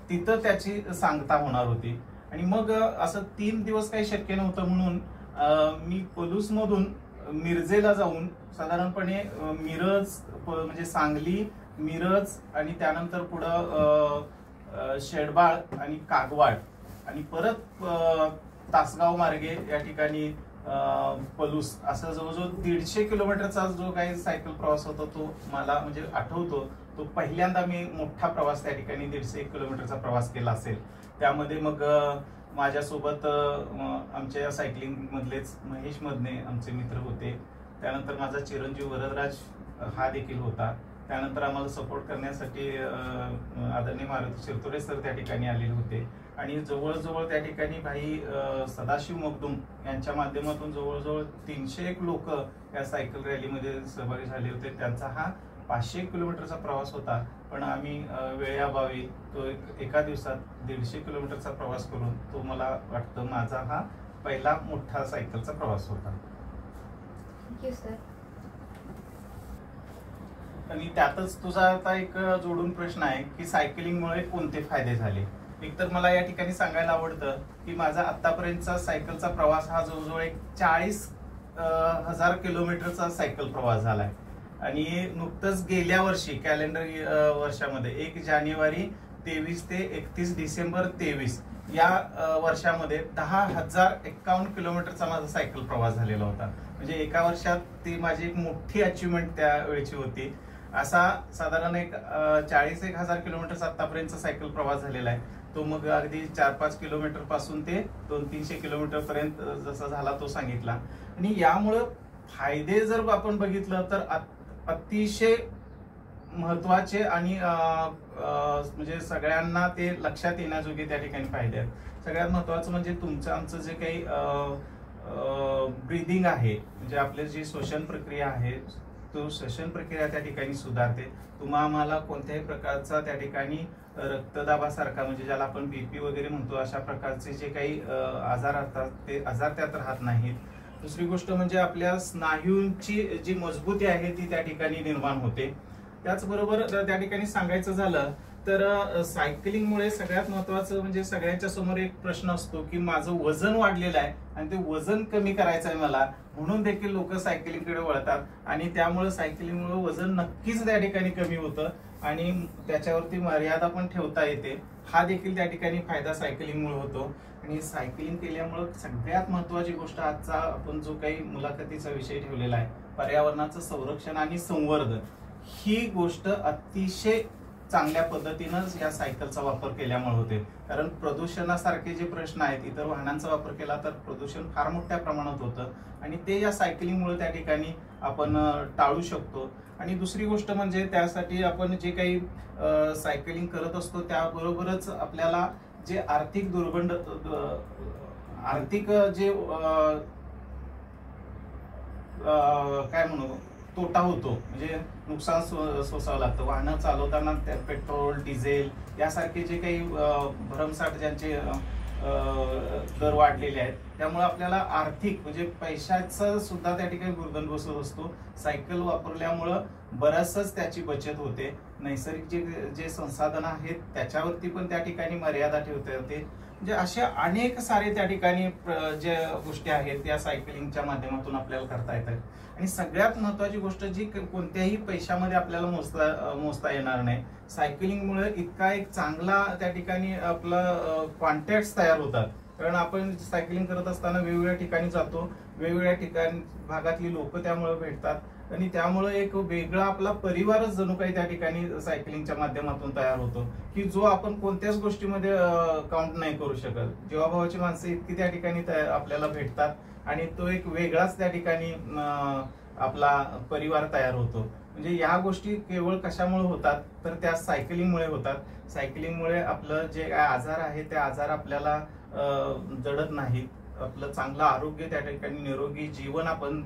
तिथं त्याची सांगता होणार होती. आणि मग असं 3 दिवस काही शक्य नव्हतं म्हणून मी पलूस मधून मिरजेला जाऊन साधारणपणे मिरज म्हणजे सांगली, मिरज आणि त्यानंतर पुढं शेडबाळ आणि कागवाड आणि परत तासगाव मार्गे या ठिकाणी पलूस, असं जवळजवळ 150 किलोमीटरचा जो काही सायकल प्रवास होता तो मला म्हणजे आठवतो. तो पहिल्यांदा मी मोठा प्रवास त्या ठिकाणी 150 किलोमीटरचा प्रवास केला असेल. त्यामध्ये मग माझ्यासोबत आमच्या सायकलिंग मधलेच महेश मधने आमचे मित्र होते. त्यानंतर माझा चिरंजीव वरदराज हा देखील होता. त्यानंतर आम्हाला सपोर्ट करण्यासाठी आदरणीय मारुती शिरतोडे सर त्या ठिकाणी आलेले होते आणि जवळजवळ त्या ठिकाणी भाई सदाशिव मगदूम यांच्या माध्यमातून जवळजवळ 301 लोक या सायकल रॅलीमध्ये सहभागी झाले होते. त्यांचा हा 500 किलोमीटरचा प्रवास होता, पण आम्ही वेळेअभावी तो एका दिवसात 150 किलोमीटरचा प्रवास करून तो मला वाटतं माझा हा पहिला मोठा सायकलचा प्रवास होता. Thank you sir. आणि त्यातच तुझा आता एक जोडून प्रश्न आहे की सायकलिंगमुळे कोणते फायदे झाले. एक तर मला या ठिकाणी सांगायला आवडतं की माझा आतापर्यंतचा सायकलचा प्रवास हा जवळजवळ 40,000 किलोमीटरचा सायकल प्रवास झालाय आणि नुकतंच गेल्या वर्षी कॅलेंडर वर्षामध्ये 1 जानेवारी 23 ते 31 डिसेंबर 23 या वर्षामध्ये 10,051 किलोमीटरचा माझा सायकल प्रवास झालेला होता. म्हणजे एका वर्षात ती माझी एक मोठी अचिव्हमेंट त्यावेळेची होती. असा साधारण एक 40,000 किलोमीटरचा आतापर्यंतचा सायकल प्रवास झालेला आहे. तो मग अगदी 4-5 किलोमीटर पासून ते 200-300 किलोमीटर पर्यंत जसा झाला तो सांगितला. आणि यामुळं फायदे जर आपण बघितलं तर अतिशय महत्वाचे आणि म्हणजे सगळ्यांना ते लक्षात येण्याजोगे त्या ठिकाणी फायदे आहेत. सगळ्यात महत्वाचं म्हणजे तुमचं आमचं जे काही ब्रीदिंग आहे, म्हणजे आपली जी श्वसन प्रक्रिया आहे तो श्वसन प्रक्रिया त्या ठिकाणी सुधारते. आम्हाला कोणत्याही प्रकारचा त्या ठिकाणी रक्तदाबासारखा म्हणजे ज्याला आपण बीपी वगैरे म्हणतो अशा प्रकारचे जे काही आजार असतात ते आजार त्यात राहत नाहीत. दुसरी गोष्ट म्हणजे आपल्या स्नायूंची जी मजबूती आहे ती त्या ठिकाणी निर्माण होते. त्याचबरोबर त्या ठिकाणी सांगायचं झालं तर सायकलिंगमुळे सगळ्यात महत्वाचं म्हणजे सगळ्यांच्या समोर एक प्रश्न असतो की माझं वजन वाढलेलं आहे आणि ते वजन कमी करायचं आहे मला, म्हणून देखील लोक सायकलिंगकडे वळतात आणि त्यामुळे सायकलिंगमुळे वजन नक्कीच त्या ठिकाणी कमी होतं आणि त्याच्यावरती मर्यादा पण ठेवता येते. हा देखील त्या ठिकाणी फायदा सायकलिंगमुळे होतो. आणि सायकलिंग केल्यामुळे सगळ्यात महत्वाची गोष्ट आजचा आपण जो काही मुलाखतीचा विषय ठेवलेला आहे पर्यावरणाचं संरक्षण आणि संवर्धन, ही गोष्ट अतिशय चांगल्या पद्धतीनं या सायकलचा वापर केल्यामुळे होते. कारण प्रदूषणासारखे जे प्रश्न आहेत, इतर वाहनांचा वापर केला तर प्रदूषण फार मोठ्या प्रमाणात होतं आणि ते या सायकलिंगमुळे त्या ठिकाणी आपण टाळू शकतो. आणि दुसरी गोष्ट म्हणजे त्यासाठी आपण जे काही सायकलिंग करत असतो त्याबरोबरच आपल्याला जे आर्थिक दुर्बंड आर्थिक जे काय म्हणू तोटा होतो म्हणजे नुकसान सोसावं लागतं. वाहनं चालवताना पेट्रोल डिझेल यासारखे जे काही भरमसाठ ज्यांचे दर वाढलेले आहेत त्यामुळे आपल्याला आर्थिक म्हणजे पैशाचा सुद्धा त्या ठिकाणी भुर्दंड बसत असतो. सायकल वापरल्यामुळं बराचसाच त्याची बचत होते. नैसर्गिक जे संसाधन आहेत त्याच्यावरती पण त्या ठिकाणी मर्यादा ठेवता येते. म्हणजे अशा अनेक सारे त्या ठिकाणी ज्या गोष्टी आहेत त्या सायकलिंगच्या माध्यमातून आपल्याला करता येतात. आणि सगळ्यात महत्वाची गोष्ट जी कोणत्याही पैशामध्ये आपल्याला मोजता येणार नाही, सायकलिंगमुळे इतका एक चांगला त्या ठिकाणी आपला कॉन्टॅक्ट तयार होतात. कारण आपण सायकलिंग करत असताना वेगवेगळ्या ठिकाणी जातो, वेगवेगळ्या ठिकाणी भागातली लोक त्यामुळे भेटतात आणि त्यामुळे एक वेगळा आपला परिवारच जणू काही त्या ठिकाणी सायकलिंगच्या माध्यमातून तयार होतो की जो आपण कोणत्याच गोष्टीमध्ये काउंट नाही करू शकत. जीवाभावाची माणसं इतकी त्या ठिकाणी आपल्याला भेटतात आणि तो एक वेगळाच त्या ठिकाणी आपला परिवार तयार होतो. म्हणजे या गोष्टी केवळ कशामुळे होतात तर त्या सायकलिंगमुळे होतात. सायकलिंगमुळे आपलं जे काय आजार आहे ते आजार आपल्याला जडत नाहीत. आपलं चांगलं आरोग्य त्या ठिकाणी निरोगी जीवन आपण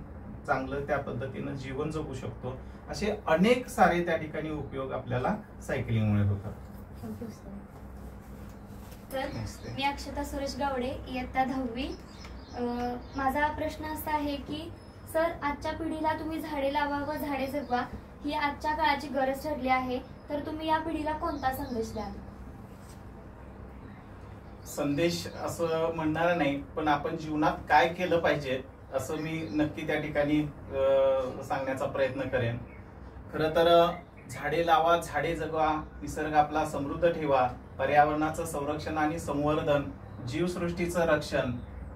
चांगलं त्या पद्धतीनं जीवन जगू शकतो. असे अनेक सारे त्या ठिकाणी उपयोग आपल्याला सायकलिंगमुळे होतात. Thank you sir. तर मी अक्षता सुरेश गावडे, इयत्ता 10वी. माझा प्रश्न असा आहे की सर, आजच्या पिढीला तुम्ही झाडे लावा व झाडे जगवा ही आजच्या काळाची गरज ठरली आहे, तर तुम्ही या पिढीला कोणता संदेश द्याल? संदेश असं म्हणणार नाही, पण आपण जीवनात काय केलं पाहिजे असं मी नक्की त्या ठिकाणी सांगण्याचा प्रयत्न करेन. खरं तर झाडे लावा, झाडे जगवा, निसर्ग आपला समृद्ध ठेवा, पर्यावरणाचं संरक्षण आणि संवर्धन, जीवसृष्टीचं रक्षण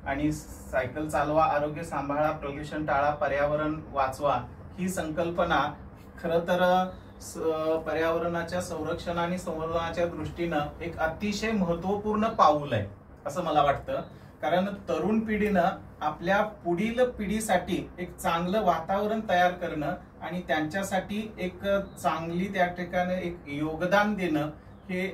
आणि सायकल चालवा, आरोग्य सांभाळा, प्रदूषण टाळा, पर्यावरण वाचवा ही संकल्पना खरं तर पर्यावरणाच्या संरक्षण आणि संवर्धनाच्या दृष्टीनं एक अतिशय महत्वपूर्ण पाऊल आहे असं मला वाटतं. कारण तरुण पिढीनं आपल्या पुढील पिढीसाठी एक चांगलं वातावरण तयार करणं आणि त्यांच्यासाठी एक चांगली त्या ठिकाणी एक योगदान देणं हे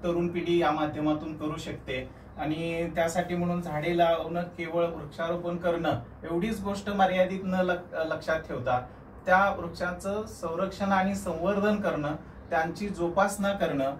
तरुण पिढी या माध्यमातून करू शकते. आणि त्यासाठी म्हणून झाडे लावणं केवळ वृक्षारोपण करणं एवढीच गोष्ट मर्यादित न लक्षात ठेवता त्या वृक्षांचं संरक्षण आणि संवर्धन करणं, त्यांची जोपासना करणं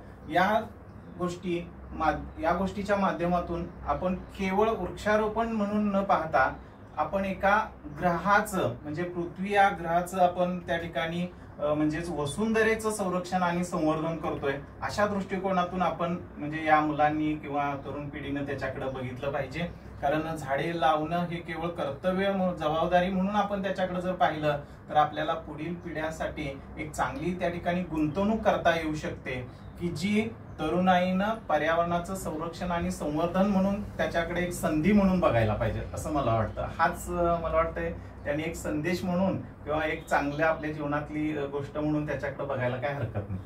या गोष्टीच्या माध्यमातून आपण केवळ वृक्षारोपण म्हणून न पाहता आपण एका ग्रहाचं म्हणजे पृथ्वी या ग्रहाचं आपण त्या ठिकाणी म्हणजेच वसुंधरेचं संरक्षण आणि संवर्धन करतोय अशा दृष्टिकोनातून आपण म्हणजे या मुलांनी किंवा तरुण पिढीनं त्याच्याकडे बघितलं पाहिजे. कारण झाडे लावणं हे केवळ कर्तव्य जबाबदारी म्हणून आपण त्याच्याकडे जर पाहिलं तर आपल्याला पुढील पिढ्यासाठी एक चांगली त्या ठिकाणी गुंतवणूक करता येऊ शकते की जी तरुणाईनं पर्यावरणाचं संरक्षण आणि संवर्धन म्हणून त्याच्याकडे एक संधी म्हणून बघायला पाहिजे असं मला वाटतं. हाच मला वाटतंय त्यांनी एक संदेश म्हणून किंवा एक चांगल्या आपल्या जीवनातली गोष्ट म्हणून त्याच्याकडे बघायला काय हरकत नाही.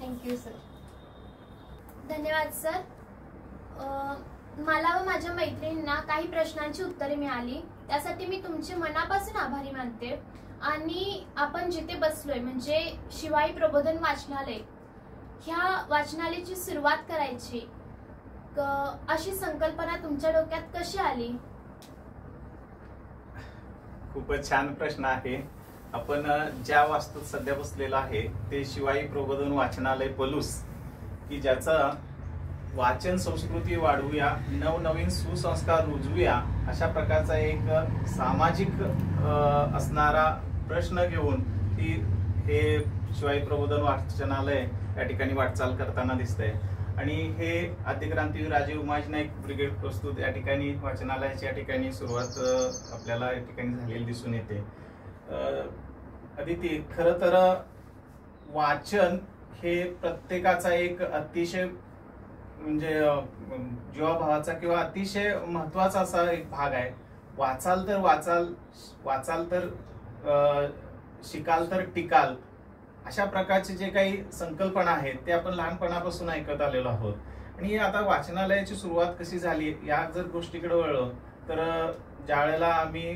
Thank you sir. धन्यवाद सर. मला व माझ्या मैत्रिणींना काही प्रश्नांची उत्तरे मिळाली त्यासाठी मी तुमचे मनापासून आभारी मानते. आणि आपण जिथे बसलोय म्हणजे शिवाई प्रबोधन वाचनालय ह्या वाचनालयाची सुरुवात करायची अशी संकल्पना तुमच्या डोक्यात कशी आली? खूपच छान प्रश्न आहे. आपण ज्या वास्तूत सध्या बसलेला आहे ते शिवाई प्रबोधन वाचनालय पलूस की ज्याचा वाचन संस्कृती वाढवूया, नवनवीन सुसंस्कार रुजवूया अशा प्रकारचा एक सामाजिक असणारा प्रश्न घेऊन ती हे शिवाई प्रबोधन वाचनालय या ठिकाणी वाटचाल करताना दिसतंय. आणि हे आद्यक्रांती राजे उमाजी नाईक ब्रिगेड प्रस्तुत या ठिकाणी वाचनालयाची या ठिकाणी सुरुवात आपल्याला या ठिकाणी झालेली दिसून येते. अदिती, खरं तर वाचन हे प्रत्येकाचा एक अतिशय म्हणजे जीवाभावाचा किंवा अतिशय महत्वाचा असा एक भाग आहे. वाचाल तर वाचाल तर शिकाल तर टिकाल अशा प्रकारचे जे काही संकल्पना आहेत ते आपण लहानपणापासून ऐकत आलेलो आहोत. आणि आता वाचनालयाची सुरुवात कशी झाली या जर गोष्टीकडे वळलो तर ज्या वेळेला आम्ही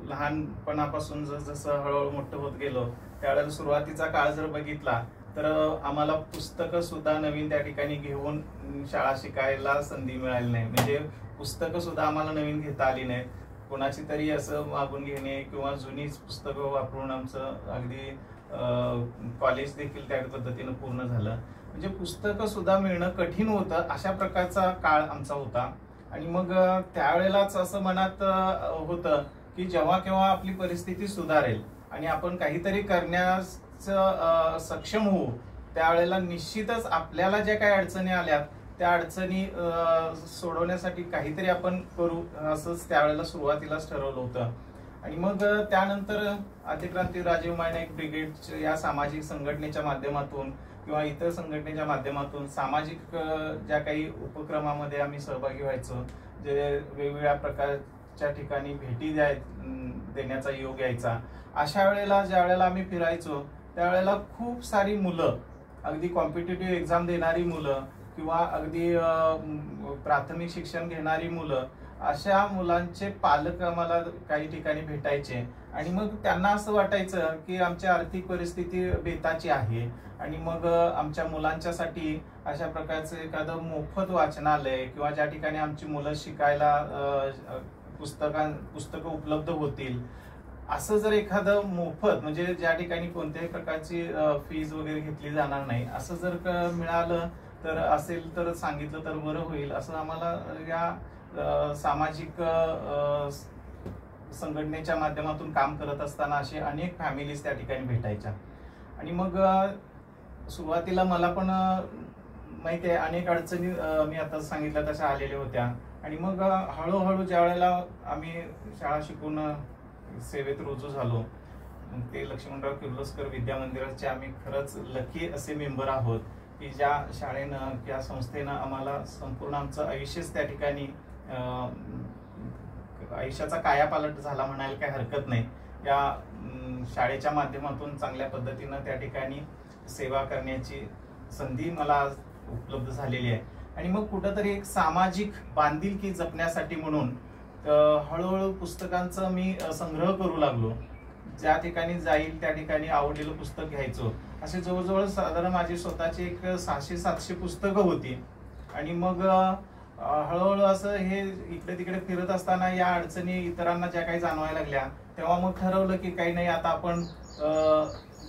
लहानपणापासून जसं हळूहळू मोठं होत गेलो त्यावेळेला सुरुवातीचा काळ जर बघितला तर आम्हाला पुस्तकं सुद्धा नवीन त्या ठिकाणी घेऊन शाळा शिकायला संधी मिळाली नाही. म्हणजे पुस्तकं सुद्धा आम्हाला नवीन घेता आली नाहीत. कोणाची तरी असं मागून घेणे किंवा जुनीच पुस्तकं वापरून आमचं अगदी कॉलेज देखील त्या पद्धतीनं पूर्ण झालं. म्हणजे पुस्तकं सुद्धा मिळणं कठीण होतं अशा प्रकारचा काळ आमचा होता. आणि मग त्यावेळेलाच असं मनात होतं की जेव्हा केव्हा आपली परिस्थिती सुधारेल आणि आपण काहीतरी करण्यास सक्षम होऊ त्यावेळेला निश्चितच आपल्याला ज्या काही अडचणी आल्या त्या अडचणी सोडवण्यासाठी काहीतरी आपण करू असंच त्यावेळेला सुरुवातीलाच ठरवलं होतं. आणि मग त्यानंतर आद्यक्रांती राजे उमाजी नाईक ब्रिगेड या सामाजिक संघटनेच्या माध्यमातून किंवा इतर संघटनेच्या माध्यमातून सामाजिक ज्या काही उपक्रमामध्ये आम्ही सहभागी व्हायचो, जे वेगवेगळ्या प्रकारच्या ठिकाणी भेटी देण्याचा योग यायचा. अशा वेळेला ज्या वेळेला आम्ही फिरायचो त्यावेळेला खूप सारी मुलं, अगदी कॉम्पिटिटिव्ह एक्झाम देणारी मुलं किंवा अगदी प्राथमिक शिक्षण घेणारी मुलं, अशा मुलांचे पालक आम्हाला काही ठिकाणी भेटायचे. आणि मग त्यांना असं वाटायचं की आमची आर्थिक परिस्थिती बेताची आहे आणि मग आमच्या मुलांच्यासाठी अशा प्रकारचं एखादं मोफत वाचनालय किंवा ज्या ठिकाणी आमची मुलं शिकायला पुस्तकं उपलब्ध होतील असं जर एखादं मोफत म्हणजे ज्या ठिकाणी कोणत्याही प्रकारची फीज वगैरे घेतली जाणार नाही असं जर मिळालं तर असेल तर सांगितलं तर बरं होईल असं आम्हाला या सामाजिक संघटनेच्या माध्यमातून काम करत असताना असे अनेक फॅमिलीज त्या ठिकाणी भेटायच्या. आणि मग सुरुवातीला मला पण माहिती आहे अनेक अडचणी मी आता सांगितलं तशा आलेल्या होत्या. आणि मग हळूहळू ज्या वेळेला आम्ही शाळा शिकून सेवेत रुजू झालो, ते लक्ष्मणराव किर्लोस्कर विद्या मंदिराचे आम्ही खरंच लकी असे मेंबर आहोत की ज्या शाळेनं त्या संस्थेनं आम्हाला संपूर्ण आमचं आयुष्यच त्या ठिकाणी आयुष्याचा कायापालट झाला म्हणायला काही हरकत नाही. या शाळेच्या माध्यमातून चांगल्या पद्धतीनं त्या ठिकाणी सेवा करण्याची संधी मला उपलब्ध झालेली आहे. आणि मग कुठंतरी एक सामाजिक बांधिलकी जपण्यासाठी म्हणून हळूहळू पुस्तकांचा मी संग्रह करू लागलो. ज्या ठिकाणी जाईल त्या ठिकाणी आवडलेलं पुस्तक घ्यायचो. असे जवळजवळ साधारण माझी स्वतःची एक 600-700 पुस्तकं होती. आणि मग हळूहळू असं हे इकडे तिकडे फिरत असताना या अडचणी इतरांना ज्या काही जाणवायला लागल्या, तेव्हा मग ठरवलं की काही नाही, आता आपण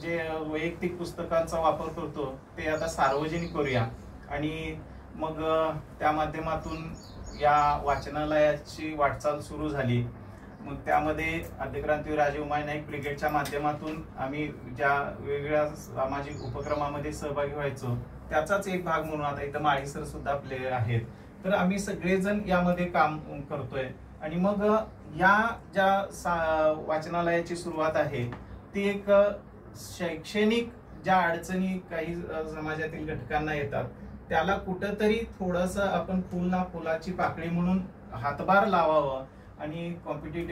जे वैयक्तिक पुस्तकांचा वापर करतो ते आता सार्वजनिक करूया. आणि मग त्या माध्यमातून या वाचनालयाची वाटचाल सुरू झाली. मग त्यामध्ये आद्यक्रांतीवीर राजे उमाई नाईक ब्रिगेडच्या माध्यमातून आम्ही ज्या वेगवेगळ्या सामाजिक उपक्रमामध्ये सहभागी व्हायचो त्याचाच एक भाग म्हणून आता इथं माळी सर सुद्धा आपले आहेत. तर आम्ही सगळेजण यामध्ये काम करतोय. आणि मग या ज्या वाचनालयाची सुरुवात आहे ती एक शैक्षणिक ज्या अडचणी काही समाजातील घटकांना येतात त्याला कुठंतरी थोडंसं आपण फुल ना फुलाची पाकळी म्हणून हातभार लावावं आणि कॉम्पिटिटिव्ह